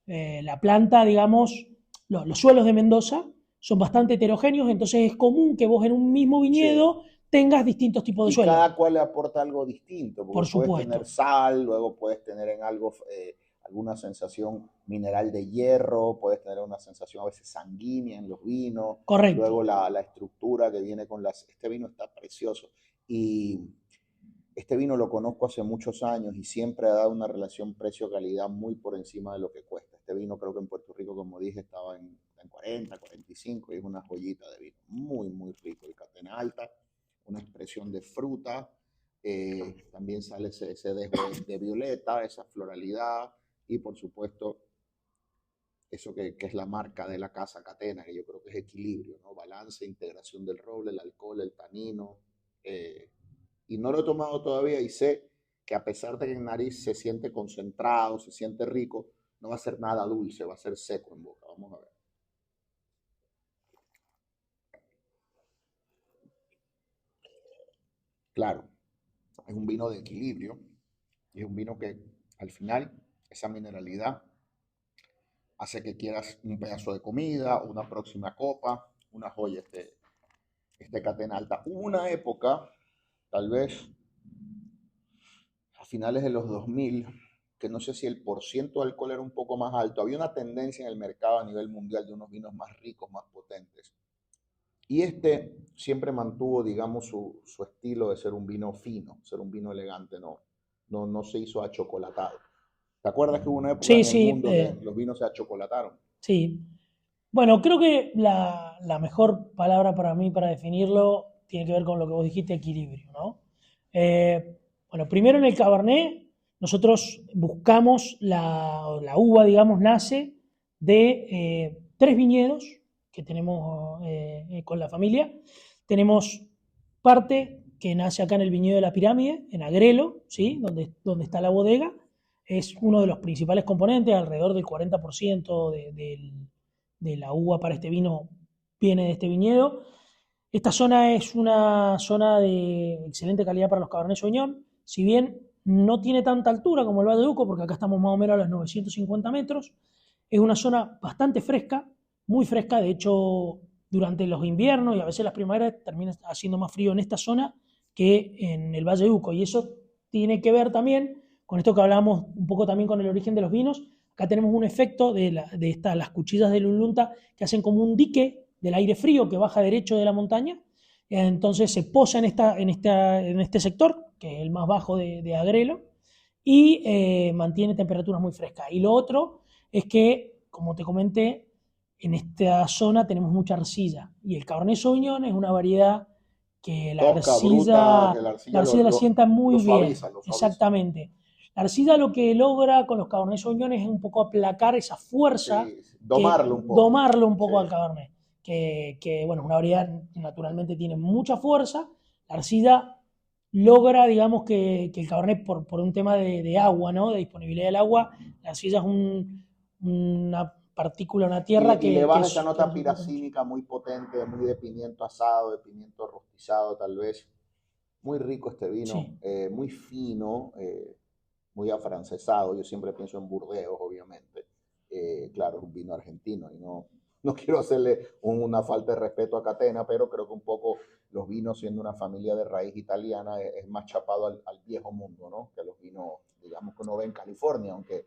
B: La planta, digamos, los suelos de Mendoza son bastante heterogéneos, entonces es común que vos en un mismo viñedo tengas distintos tipos de
A: y
B: suelo.
A: cada cual le aporta algo distinto, porque
B: Por supuesto.
A: puedes tener sal, luego puedes tener en algo alguna sensación mineral de hierro, puedes tener una sensación a veces sanguínea en los vinos.
B: Correcto.
A: Luego la estructura que viene con este vino está precioso. Y este vino lo conozco hace muchos años y siempre ha dado una relación precio-calidad muy por encima de lo que cuesta. Este vino creo que en Puerto Rico, como dije, estaba en 40, 45 y es una joyita de vino. Muy, muy rico. El Catena Alta, una expresión de fruta. También sale ese dejo de violeta, esa floralidad y por supuesto eso que es la marca de la casa Catena, que yo creo que es equilibrio, ¿no? Balance, integración del roble, el alcohol, el tanino. Y no lo he tomado todavía y sé que a pesar de que en nariz se siente concentrado, se siente rico, no va a ser nada dulce, va a ser seco en boca. Vamos a ver. Claro, es un vino de equilibrio y es un vino que al final esa mineralidad hace que quieras un pedazo de comida, una próxima copa, una joya este Catena Alta. Hubo una época, tal vez a finales de los 2000, que no sé si el porciento de alcohol era un poco más alto. Había una tendencia en el mercado a nivel mundial de unos vinos más ricos, más potentes. Y este siempre mantuvo, digamos, su estilo de ser un vino fino, ser un vino elegante, no se hizo achocolatado. ¿Te acuerdas que hubo una época en el mundo que los vinos se achocolataron?
B: Sí. Bueno, creo que la mejor palabra para mí para definirlo tiene que ver con lo que vos dijiste, equilibrio, ¿no? Bueno, primero en el Cabernet, nosotros buscamos la uva, digamos, nace de 3 viñedos que tenemos con la familia. Tenemos parte que nace acá en el viñedo de la Pirámide, en Agrelo, ¿sí? donde está la bodega. Es uno de los principales componentes, alrededor del 40% de la uva para este vino viene de este viñedo. Esta zona es una zona de excelente calidad para los Cabernet Sauvignon. Si bien no tiene tanta altura como el Valle de Uco, porque acá estamos más o menos a los 950 metros. Es una zona bastante fresca, muy fresca. De hecho, durante los inviernos y a veces las primaveras termina haciendo más frío en esta zona que en el Valle de Uco. Y eso tiene que ver también con esto que hablábamos un poco también con el origen de los vinos. Acá tenemos un efecto de las cuchillas de Lulunta que hacen como un dique del aire frío que baja derecho de la montaña. Entonces se posa en este sector, que es el más bajo de Agrelo, y mantiene temperaturas muy frescas. Y lo otro es que, como te comenté, en esta zona tenemos mucha arcilla. Y el Cabernet Sauvignon es una variedad que la
A: Tosca, bruta, que la arcilla
B: arcilla la sienta muy bien.
A: suaviza, lo suaviza.
B: Exactamente. La arcilla lo que logra con los Cabernet Sauvignon es un poco aplacar esa fuerza,
A: Sí, domarlo un poco.
B: domarlo un poco
A: Sí.
B: al Cabernet. Que, bueno, una variedad naturalmente tiene mucha fuerza. La arcilla logra, digamos, que el Cabernet, por un tema de agua, ¿no? De disponibilidad del agua, la arcilla es una partícula, una tierra
A: y le baja esa
B: que
A: nota
B: es
A: piracínica muy potente, muy de pimiento asado, de pimiento rostizado tal vez. Muy rico este vino,
B: Sí.
A: muy fino, muy afrancesado. Yo siempre pienso en Burdeos, obviamente. Claro, es un vino argentino y no quiero hacerle una falta de respeto a Catena, pero creo que un poco los vinos, siendo una familia de raíz italiana, es más chapado al viejo mundo, ¿no? Que los vinos, digamos, que uno ve en California, aunque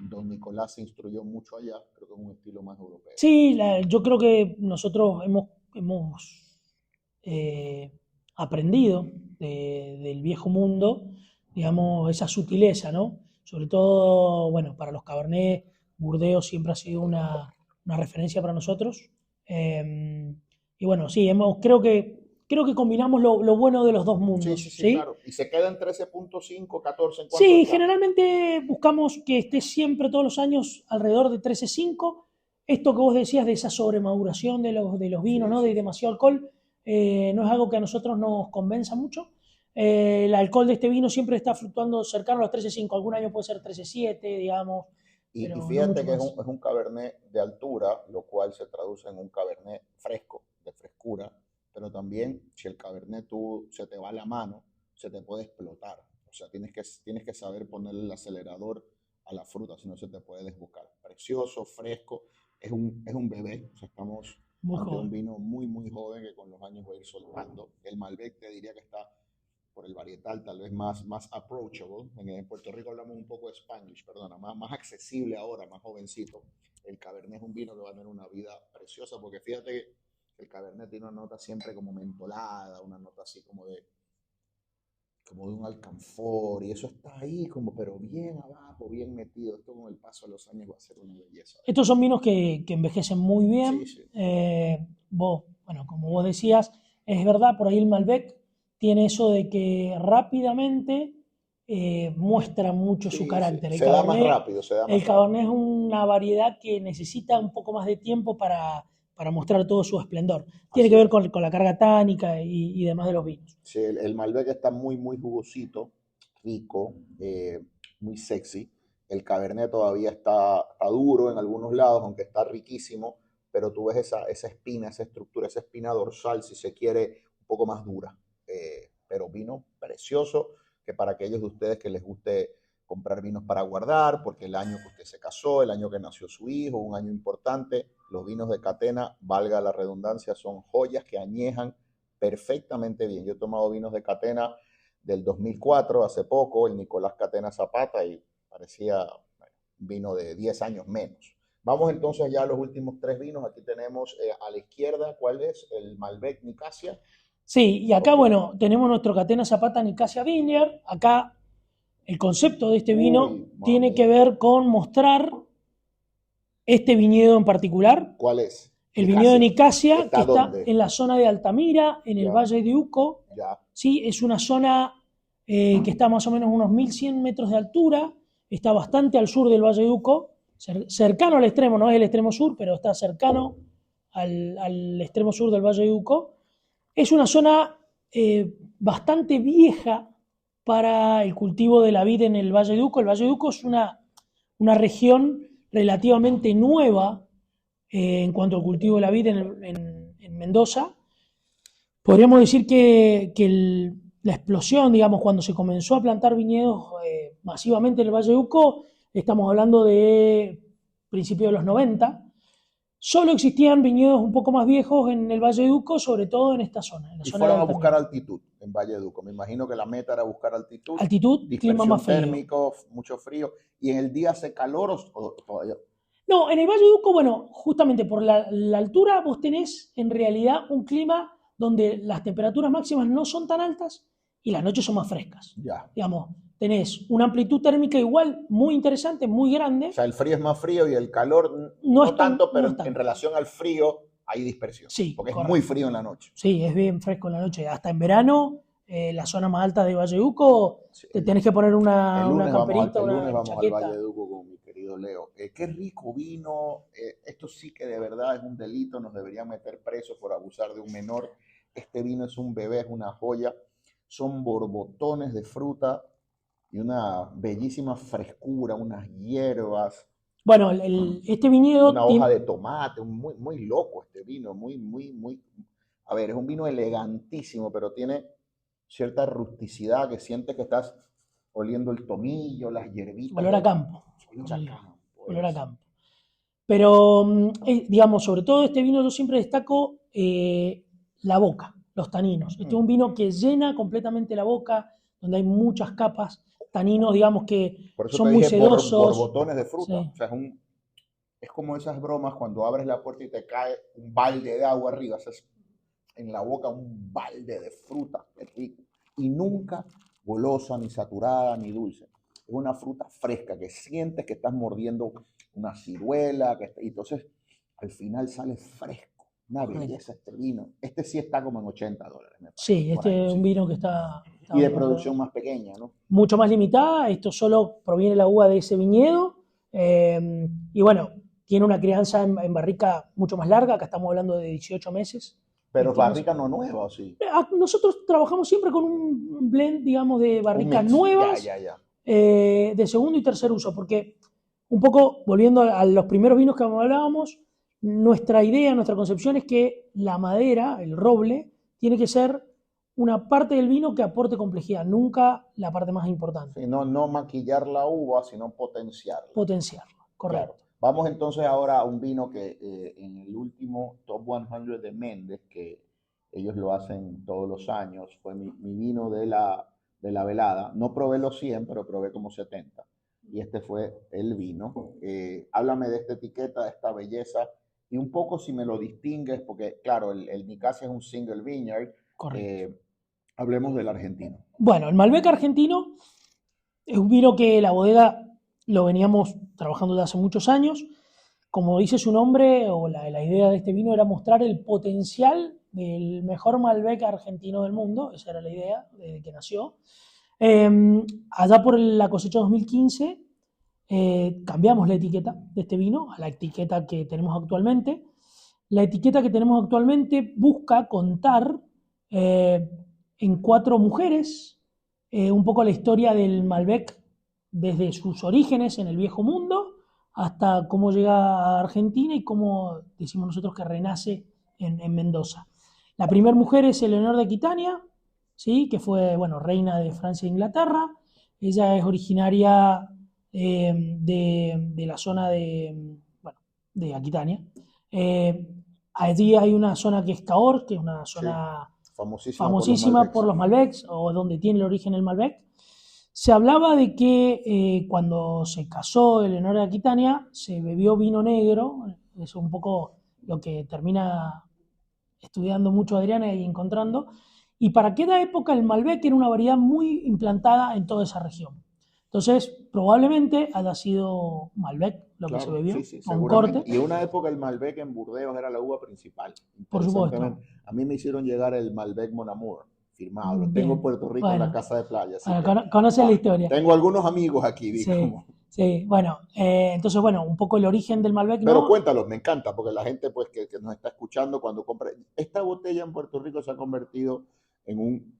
A: don Nicolás se instruyó mucho allá, creo que es un estilo más europeo.
B: Sí, yo creo que nosotros hemos aprendido del viejo mundo, digamos, esa sutileza, ¿no? Sobre todo, bueno, para los Cabernet, Burdeos siempre ha sido una referencia para nosotros. Y bueno, sí, creo que combinamos lo bueno de los dos mundos,
A: Sí,
B: ¿sí?
A: claro. Y se queda en 13.5, 14, ¿en cuánto
B: Sí,
A: está?
B: generalmente buscamos que esté siempre todos los años alrededor de 13,5. Esto que vos decías de esa sobremaduración de los vinos,
A: Sí,
B: ¿no?
A: sí.
B: De demasiado alcohol, no es algo que a nosotros nos convenza mucho. El alcohol de este vino siempre está fluctuando cercano a los 13,5. Algún año puede ser 13,7, digamos, pero
A: Y
B: no
A: fíjate
B: mucho
A: que es
B: más.
A: es un cabernet de altura, lo cual se traduce en un cabernet fresco, de frescura, pero también si el cabernet se te va la mano, se te puede explotar. O sea, tienes que saber ponerle el acelerador a la fruta, si no se te puede desbocar. Precioso, fresco, es un bebé. O sea, estamos
B: Muy
A: ante un
B: joven.
A: vino muy, muy joven que con los años va a ir soltando. El Malbec te diría que está por el varietal tal vez más approachable. En Puerto Rico hablamos un poco de Spanglish, perdona, más accesible ahora, más jovencito. El Cabernet es un vino que va a tener una vida preciosa, porque fíjate que el Cabernet tiene una nota siempre como mentolada, una nota así como de un alcanfor, y eso está ahí como, pero bien abajo, bien metido. Esto con el paso de los años va a ser una belleza.
B: Estos son vinos que envejecen muy bien.
A: Sí, sí.
B: Bueno, como vos decías, es verdad, por ahí el Malbec tiene eso de que rápidamente muestra mucho su
A: Sí, sí.
B: carácter.
A: Se da más rápido, se da más
B: El
A: rápido.
B: Cabernet es una variedad que necesita un poco más de tiempo para mostrar todo su esplendor. Tiene
A: Así
B: que ver
A: es.
B: con la carga tánica y demás de los vinos.
A: Sí, el Malbec está muy, muy jugosito, rico, muy sexy. El Cabernet todavía está duro en algunos lados, aunque está riquísimo, pero tú ves esa espina, esa estructura, esa espina dorsal, si se quiere, un poco más dura. Pero vino precioso, que para aquellos de ustedes que les guste comprar vinos para guardar, porque el año que usted se casó, el año que nació su hijo, un año importante, los vinos de Catena, valga la redundancia, son joyas que añejan perfectamente bien. Yo he tomado vinos de Catena del 2004, hace poco, el Nicolás Catena Zapata, y parecía un vino de 10 años menos. Vamos entonces ya a los últimos tres vinos. Aquí tenemos a la izquierda, ¿cuál es? El Malbec Nicasia.
B: Sí, y acá,
A: Ok.
B: bueno, tenemos nuestro Catena Zapata Nicasia Vineyard. Acá el concepto de este vino
A: Uy,
B: tiene que
A: mamita.
B: ver con mostrar este viñedo en particular.
A: ¿Cuál es?
B: El viñedo de Nicasia,
A: ¿Está
B: que está
A: dónde?
B: en la zona de Altamira, en el
A: Ya.
B: Valle de Uco.
A: Ya.
B: ¿Sí? Es una zona que está más o menos unos 1100 metros de altura, está bastante al sur del Valle de Uco, cercano al extremo, no es el extremo sur, pero está cercano al extremo sur del Valle de Uco. Es una zona bastante vieja para el cultivo de la vid en el Valle de Uco. El Valle de Uco es una región relativamente nueva en cuanto al cultivo de la vid en Mendoza. Podríamos decir que la explosión, digamos, cuando se comenzó a plantar viñedos masivamente en el Valle de Uco, estamos hablando de principios de los 90. Solo existían viñedos un poco más viejos en el Valle de Uco, sobre todo en esta zona. En la
A: Y
B: zona
A: fueron a
B: del
A: buscar
B: Tamil.
A: altitud en Valle de Uco. Me imagino que la meta era buscar altitud,
B: Altitud, clima
A: dispersión
B: más frío.
A: térmico, mucho frío. ¿Y en el día hace calor o todavía?
B: No, en el Valle de Uco, bueno, justamente por la altura vos tenés en realidad un clima donde las temperaturas máximas no son tan altas y las noches son más frescas.
A: Ya.
B: Digamos, tenés una amplitud térmica igual muy interesante, muy grande.
A: O sea, el frío es más frío y el calor
B: No
A: no
B: es tan-
A: tanto, pero
B: no es tanto.
A: en relación al frío hay dispersión.
B: Sí,
A: Porque es
B: correcto.
A: muy frío en la noche.
B: Sí, es bien fresco en la noche. Hasta en verano, la zona más alta de Valle de Uco,
A: Sí.
B: te tenés que poner
A: El
B: una
A: lunes
B: camperita,
A: el lunes
B: una
A: vamos al
B: chaqueta.
A: Valle de Uco con mi querido Leo. Qué rico vino. Esto sí que de verdad es un delito. Nos deberían meter presos por abusar de un menor. Este vino es un bebé, es una joya. Son borbotones de fruta y una bellísima frescura, unas hierbas,
B: Bueno, este viñedo
A: una hoja de tomate, muy, muy loco este vino, muy. A ver, es un vino elegantísimo, pero tiene cierta rusticidad que sientes que estás oliendo el tomillo, las hierbitas.
B: olor a campo.
A: Olor a campo.
B: Olor a campo. Pero, digamos, sobre todo este vino yo siempre destaco la boca, los taninos. Este es un vino que llena completamente la boca, donde hay muchas capas, taninos, digamos, que
A: Por eso
B: son
A: te
B: muy
A: dije
B: sedosos.
A: borbotones de fruta.
B: Sí.
A: O sea, es como esas bromas cuando abres la puerta y te cae un balde de agua arriba. Haces en la boca un balde de fruta, es rico. Y nunca golosa, ni saturada, ni dulce. Es una fruta fresca que sientes que estás mordiendo una ciruela, y entonces al final sale fresco. Una belleza este vino. Este sí está como en $80, me parece.
B: Sí,
A: Por ahí,
B: este es
A: sí.
B: un vino que está
A: Y de producción más pequeña, ¿no?
B: mucho más limitada. Esto solo proviene la uva de ese viñedo. Y bueno, tiene una crianza en barrica mucho más larga. Acá estamos hablando de 18 meses.
A: Pero
B: 21
A: barrica no nueva, ¿o sí?
B: Nosotros trabajamos siempre con un blend, digamos, de barricas
A: mix.
B: nuevas,
A: Ya.
B: de segundo y tercer uso, porque un poco, volviendo a los primeros vinos que hablábamos, nuestra idea, nuestra concepción es que la madera, el roble, tiene que ser una parte del vino que aporte complejidad, nunca la parte más importante.
A: Sí, no maquillar la uva, sino potenciarla.
B: Potenciarla, correcto.
A: Claro. Vamos entonces ahora a un vino que en el último Top 100 de Méndez, que ellos lo hacen todos los años, fue mi vino de la velada. No probé los 100, pero probé como 70. Y este fue el vino. Háblame de esta etiqueta, de esta belleza, y un poco si me lo distingues, porque claro, el Nicasia es un single vineyard.
B: Correcto.
A: Hablemos del argentino.
B: Bueno, el Malbec argentino es un vino que la bodega lo veníamos trabajando desde hace muchos años. Como dice su nombre, o la idea de este vino era mostrar el potencial del mejor Malbec argentino del mundo. Esa era la idea desde que nació. Allá por la cosecha 2015 cambiamos la etiqueta de este vino a la etiqueta que tenemos actualmente. La etiqueta que tenemos actualmente busca contar en 4 mujeres un poco la historia del Malbec desde sus orígenes en el viejo mundo hasta cómo llega a Argentina y cómo decimos nosotros que renace en Mendoza. La primera mujer es Eleonor de Aquitania, ¿sí? Que fue, bueno, reina de Francia e Inglaterra. Ella es originaria de la zona de Aquitania. Allí hay una zona que es Cahors, que es una zona famosísima por los Malbecs, o donde tiene el origen el Malbec. Se hablaba de que cuando se casó Eleonor de Aquitania se bebió vino negro, es un poco lo que termina estudiando mucho Adriana y encontrando, y para aquella época el Malbec era una variedad muy implantada en toda esa región. Entonces, probablemente haya sido Malbec lo que se bebió,
A: con corte. Y en una época el Malbec en Burdeos era la uva principal.
B: Por supuesto.
A: A mí me hicieron llegar el Malbec Mon Amour firmado. Lo tengo en Puerto Rico en la casa de playa.
B: Conoce la historia.
A: Tengo algunos amigos aquí, digamos.
B: Sí, bueno, entonces, bueno, un poco el origen del Malbec.
A: Pero cuéntalos, me encanta, porque la gente pues que nos está escuchando cuando compra. Esta botella en Puerto Rico se ha convertido en un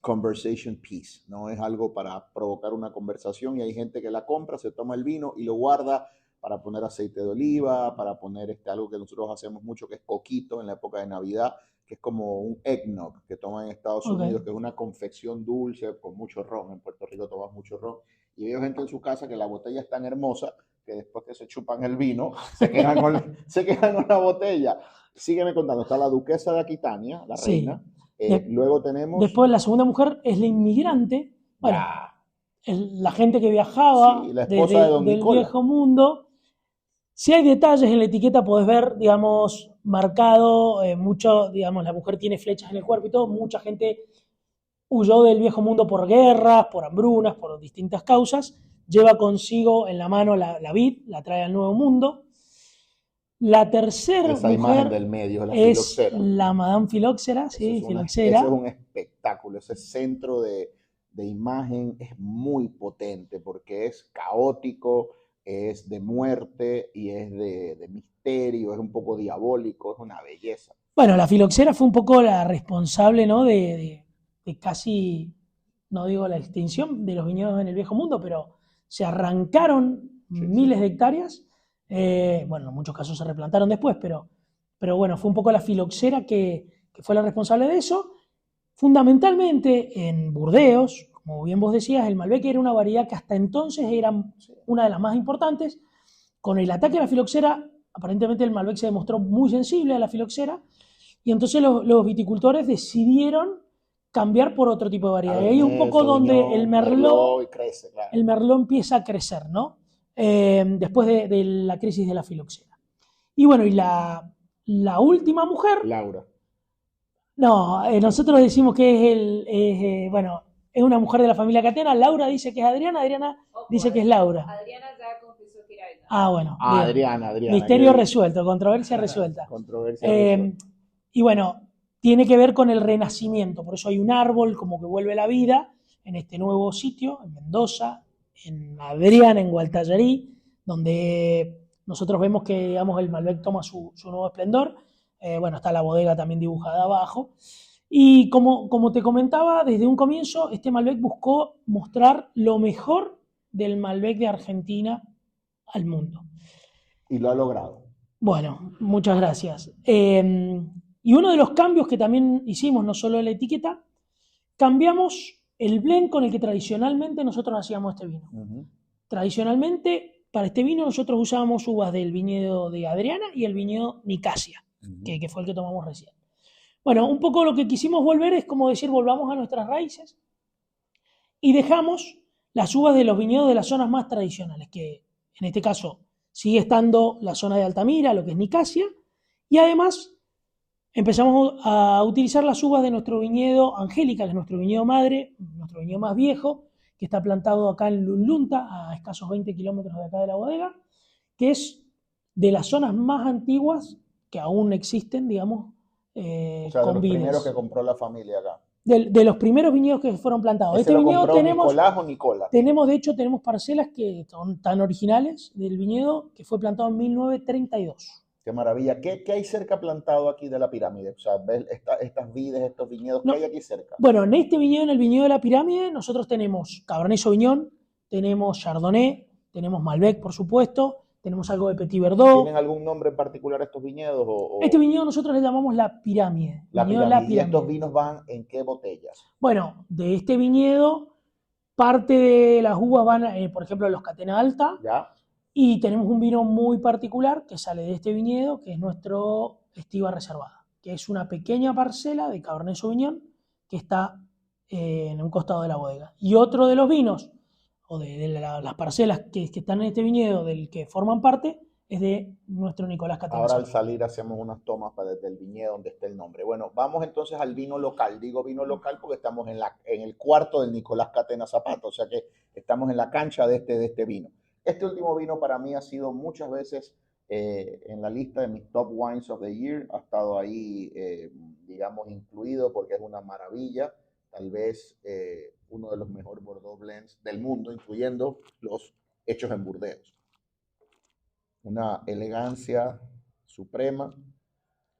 A: conversation piece, ¿no? Es algo para provocar una conversación y hay gente que la compra, se toma el vino y lo guarda para poner aceite de oliva, para poner algo que nosotros hacemos mucho, que es coquito en la época de Navidad, que es como un eggnog que toman en Estados
B: Ok.
A: Unidos, que es una confección dulce con mucho ron. En Puerto Rico tomas mucho ron. Y veo gente en su casa que la botella es tan hermosa que después que se chupan el vino, se quedan con la botella. Sígueme contando. Está la duquesa de Aquitania, la
B: Sí.
A: reina. Luego tenemos...
B: Después la segunda mujer es la inmigrante. Bueno,
A: Ya.
B: la gente que viajaba
A: Sí, la esposa de Don
B: del
A: Nicola.
B: viejo mundo. Si hay detalles en la etiqueta, podés ver, digamos, marcado mucho, digamos, la mujer tiene flechas en el cuerpo y todo. Mucha gente huyó del viejo mundo por guerras, por hambrunas, por distintas causas. Lleva consigo en la mano la vid, la trae al nuevo mundo. La tercera
A: Esa imagen
B: mujer
A: del medio, la
B: es
A: filoxera.
B: la Madame Filoxera, sí,
A: Eso
B: Filoxera.
A: es un espectáculo. Ese centro de imagen es muy potente porque es caótico, es de muerte y es de misterio, es un poco diabólico, es una belleza.
B: Bueno, la Filoxera fue un poco la responsable, ¿no? de casi, no digo la extinción de los viñedos en el viejo mundo, pero se arrancaron miles de hectáreas. Bueno, en muchos casos se replantaron después, pero bueno, fue un poco la Filoxera que fue la responsable de eso. Fundamentalmente en Burdeos, como bien vos decías, el Malbec era una variedad que hasta entonces era una de las más importantes. Con el ataque a la filoxera, aparentemente el Malbec se demostró muy sensible a la filoxera y entonces los viticultores decidieron cambiar por otro tipo de variedad. Y ahí es un poco donde el Merlot
A: crece, claro.
B: el Merlot empieza a crecer, ¿no? Después de la crisis de la filoxera. Y bueno, y la última mujer,
A: Laura.
B: no, nosotros decimos que bueno, es una mujer de la familia Catena. Laura dice que es Adriana, Adriana
C: Ojo,
B: dice que es Laura.
C: Adriana ya confesó que era ella.
B: Ah, bueno. Bien.
A: Adriana.
B: Misterio resuelto, controversia resuelta.
A: Controversia resuelta.
B: Y bueno, tiene que ver con el renacimiento, por eso hay un árbol como que vuelve a la vida en este nuevo sitio, en Mendoza, en Adriana, en Gualtallarí, donde nosotros vemos que, digamos, el Malbec toma su nuevo esplendor. Bueno, está la bodega también dibujada abajo. Y como te comentaba, desde un comienzo, este Malbec buscó mostrar lo mejor del Malbec de Argentina al mundo.
A: Y lo ha logrado.
B: Bueno, muchas gracias. Y uno de los cambios que también hicimos, no solo en la etiqueta, cambiamos el blend con el que tradicionalmente nosotros hacíamos este vino. Tradicionalmente, para este vino nosotros usábamos uvas del viñedo de Adriana y el viñedo Nicasia, que fue el que tomamos recién. Bueno, un poco lo que quisimos volver es como decir, volvamos a nuestras raíces y dejamos las uvas de los viñedos de las zonas más tradicionales, que en este caso sigue estando la zona de Altamira, lo que es Nicasia, y además empezamos a utilizar las uvas de nuestro viñedo Angélica, que es nuestro viñedo madre, nuestro viñedo más viejo, que está plantado acá en Lunlunta, a escasos 20 kilómetros de acá de la bodega, que es de las zonas más antiguas que aún existen, digamos,
A: o sea, de los primeros que compró la familia acá.
B: De los primeros viñedos que fueron plantados.
A: ¿Este viñedo compró Nicolás o Nicola?
B: De hecho, tenemos parcelas que son tan originales del viñedo que fue plantado en 1932.
A: Qué maravilla. ¿Qué hay cerca plantado aquí de la pirámide? O sea, ¿ves estas vides, estos viñedos? ¿Qué hay aquí cerca?
B: Bueno, en este viñedo, en el viñedo de la pirámide, nosotros tenemos Cabernet Sauvignon, tenemos Chardonnay, tenemos Malbec, por supuesto, tenemos algo de Petit Verdot.
A: ¿Tienen algún nombre en particular estos viñedos?
B: Este viñedo nosotros le llamamos la pirámide.
A: La pirámide. ¿Y estos vinos van en qué botellas?
B: Bueno, de este viñedo, parte de las uvas van, por ejemplo, los Catena Alta.
A: ¿Ya?
B: Y tenemos un vino muy particular que sale de este viñedo, que es nuestro Estiva Reservada, que es una pequeña parcela de Cabernet Sauvignon que está en un costado de la bodega. Y otro de los vinos, o de las parcelas que están en este viñedo, del que forman parte, es de nuestro Nicolás Catena.
A: Ahora al salir hacemos unas tomas desde el viñedo donde está el nombre. Bueno, vamos entonces al vino local. Digo vino local porque estamos en el cuarto del Nicolás Catena Zapata, o sea que estamos en la cancha de este vino. Este último vino para mí ha sido muchas veces en la lista de mis top wines of the year. Ha estado ahí, digamos, incluido porque es una maravilla. Tal vez uno de los mejores Bordeaux blends del mundo, incluyendo los hechos en Burdeos. Una elegancia suprema,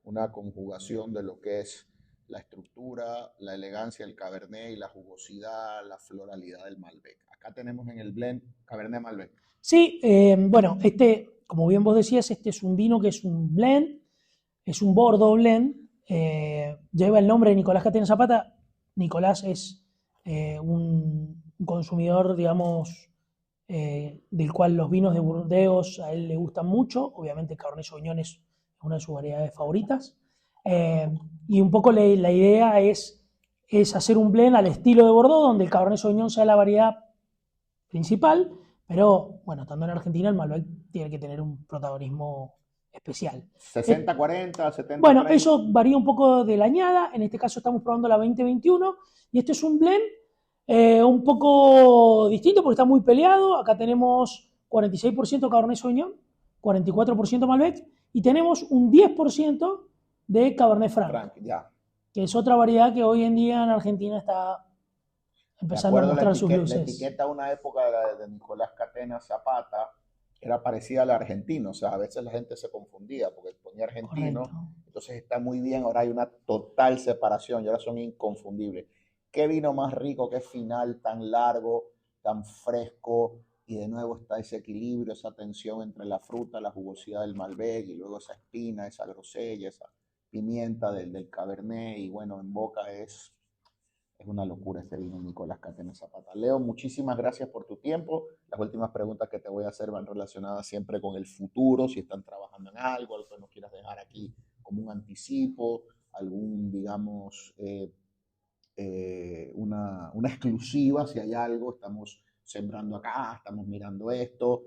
A: una conjugación de lo que es la estructura, la elegancia del Cabernet y la jugosidad, la floralidad del Malbec. Acá tenemos en el blend Cabernet Malbec.
B: Sí, bueno, como bien vos decías, este es un vino que es un blend, es un Bordeaux blend, lleva el nombre de Nicolás Catena Zapata. Nicolás es un consumidor, digamos, del cual los vinos de Burdeos a él le gustan mucho. Obviamente Cabernet Sauvignon es una de sus variedades favoritas. Y un poco la idea es hacer un blend al estilo de Bordeaux, donde el Cabernet Sauvignon sea la variedad principal, pero bueno, estando en Argentina el Malbec tiene que tener un protagonismo especial.
A: 60-40, 70-30.
B: Bueno, eso varía un poco de la añada. En este caso estamos probando la 2021 y este es un blend un poco distinto porque está muy peleado. Acá tenemos 46% Cabernet Sauvignon, 44% Malbec y tenemos un 10% de Cabernet Franc,
A: ya.
B: que es otra variedad que hoy en día en Argentina está empezando a mostrar sus luces.
A: La etiqueta una época de Nicolás Catena Zapata era parecida a la argentina, o sea, a veces la gente se confundía porque ponía argentino. Correcto. Entonces está muy bien, ahora hay una total separación y ahora son inconfundibles. Qué vino más rico, qué final tan largo, tan fresco, y de nuevo está ese equilibrio, esa tensión entre la fruta, la jugosidad del Malbec y luego esa espina, esa grosella, esa pimienta del Cabernet, y bueno, en boca es una locura este vino Nicolás Catena Zapata. Leo, muchísimas gracias por tu tiempo. Las últimas preguntas que te voy a hacer van relacionadas siempre con el futuro, si están trabajando en algo que nos quieras dejar aquí como un anticipo, algún, digamos, una exclusiva, si hay algo, estamos sembrando acá, estamos mirando esto.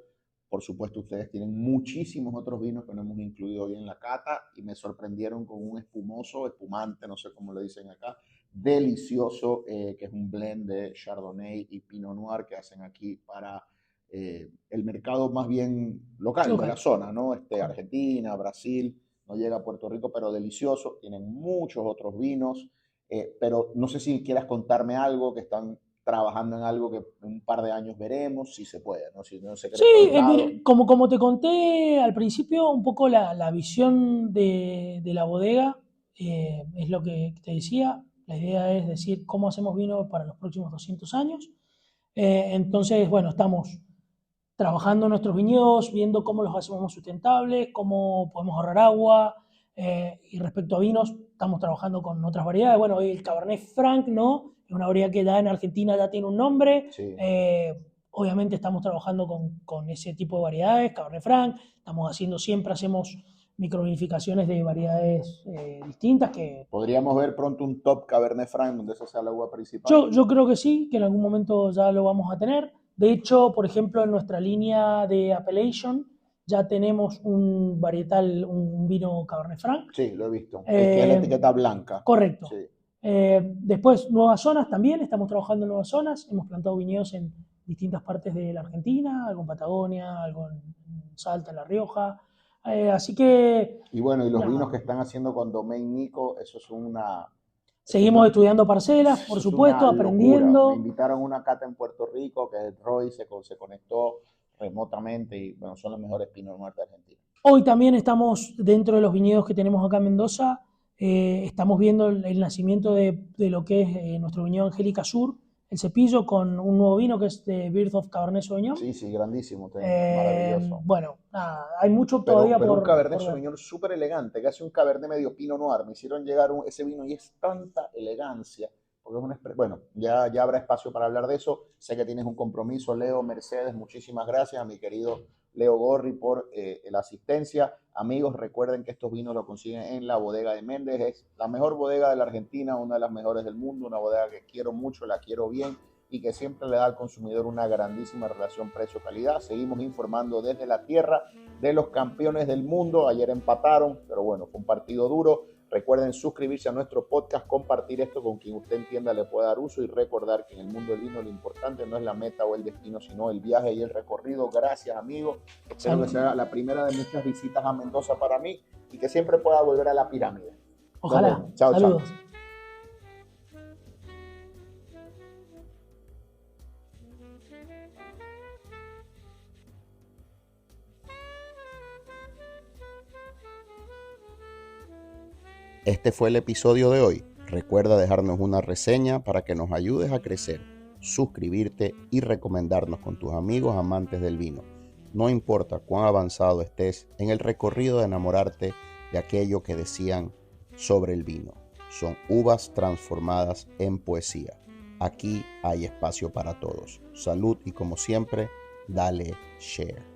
A: Por supuesto, ustedes tienen muchísimos otros vinos que no hemos incluido hoy en la cata y me sorprendieron con un espumante, no sé cómo lo dicen acá, delicioso, que es un blend de Chardonnay y Pinot Noir que hacen aquí para el mercado más bien local de la zona, ¿no? Argentina, Brasil, no llega a Puerto Rico, pero delicioso. Tienen muchos otros vinos, pero no sé si quieras contarme algo, que están trabajando en algo que en un par de años veremos, si se puede, ¿no? Si no se cree.
B: Sí, como te conté al principio, un poco la visión de la bodega es lo que te decía. La idea es decir cómo hacemos vino para los próximos 200 años. Entonces, bueno, estamos trabajando en nuestros viñedos, viendo cómo los hacemos más sustentables, cómo podemos ahorrar agua. Y respecto a vinos, estamos trabajando con otras variedades. Bueno, hoy el Cabernet Franc, ¿no? Es una variedad que ya en Argentina ya tiene un nombre. Sí. Obviamente estamos trabajando con ese tipo de variedades, Cabernet Franc. Siempre hacemos microvinificaciones de variedades distintas que...
A: ¿Podríamos ver pronto un top Cabernet Franc donde esa sea la uva principal?
B: Yo creo que sí, que en algún momento ya lo vamos a tener. De hecho, por ejemplo, en nuestra línea de Appellation ya tenemos un varietal, un vino Cabernet Franc.
A: Sí, lo he visto. Que es la etiqueta blanca.
B: Correcto. Sí. Después, nuevas zonas también. Estamos trabajando en nuevas zonas. Hemos plantado viñedos en distintas partes de la Argentina, algo en Patagonia, algo en Salta, en La Rioja. Así que...
A: Y bueno, y los vinos que están haciendo con Domaine Nico, eso es una...
B: Seguimos estudiando parcelas, por supuesto, aprendiendo.
A: Me invitaron a una cata en Puerto Rico, que Roy se conectó remotamente y bueno, son los mejores Pinot Noir de Argentina.
B: Hoy también estamos dentro de los viñedos que tenemos acá en Mendoza, estamos viendo el nacimiento de lo que es nuestro viñedo Angélica Sur, el Cepillo, con un nuevo vino que es de Birth of Cabernet Sauvignon.
A: Sí, grandísimo, maravilloso.
B: Bueno, nada, hay mucho todavía
A: pero un Cabernet Sauvignon súper elegante, que hace un Cabernet medio Pinot Noir. Me hicieron llegar ese vino y es tanta elegancia. Porque es bueno, ya habrá espacio para hablar de eso. Sé que tienes un compromiso, Leo, Mercedes, muchísimas gracias a mi querido Leo Gorri por la asistencia. Amigos, recuerden que estos vinos los consiguen en la bodega de Méndez. Es la mejor bodega de la Argentina, una de las mejores del mundo, una bodega que quiero mucho, la quiero bien y que siempre le da al consumidor una grandísima relación precio-calidad. Seguimos informando desde la tierra de los campeones del mundo. Ayer empataron, pero bueno, fue un partido duro. Recuerden suscribirse a nuestro podcast, compartir esto con quien usted entienda le pueda dar uso y recordar que en el mundo del vino lo importante no es la meta o el destino, sino el viaje y el recorrido. Gracias, amigos. Espero que sea la primera de muchas visitas a Mendoza para mí y que siempre pueda volver a la pirámide.
B: Ojalá. Chao, saludos. Chao.
A: Este fue el episodio de hoy. Recuerda dejarnos una reseña para que nos ayudes a crecer, suscribirte y recomendarnos con tus amigos amantes del vino. No importa cuán avanzado estés en el recorrido de enamorarte de aquello que decían
D: sobre el vino. Son uvas transformadas en poesía. Aquí hay espacio para todos. Salud y como siempre, dale share.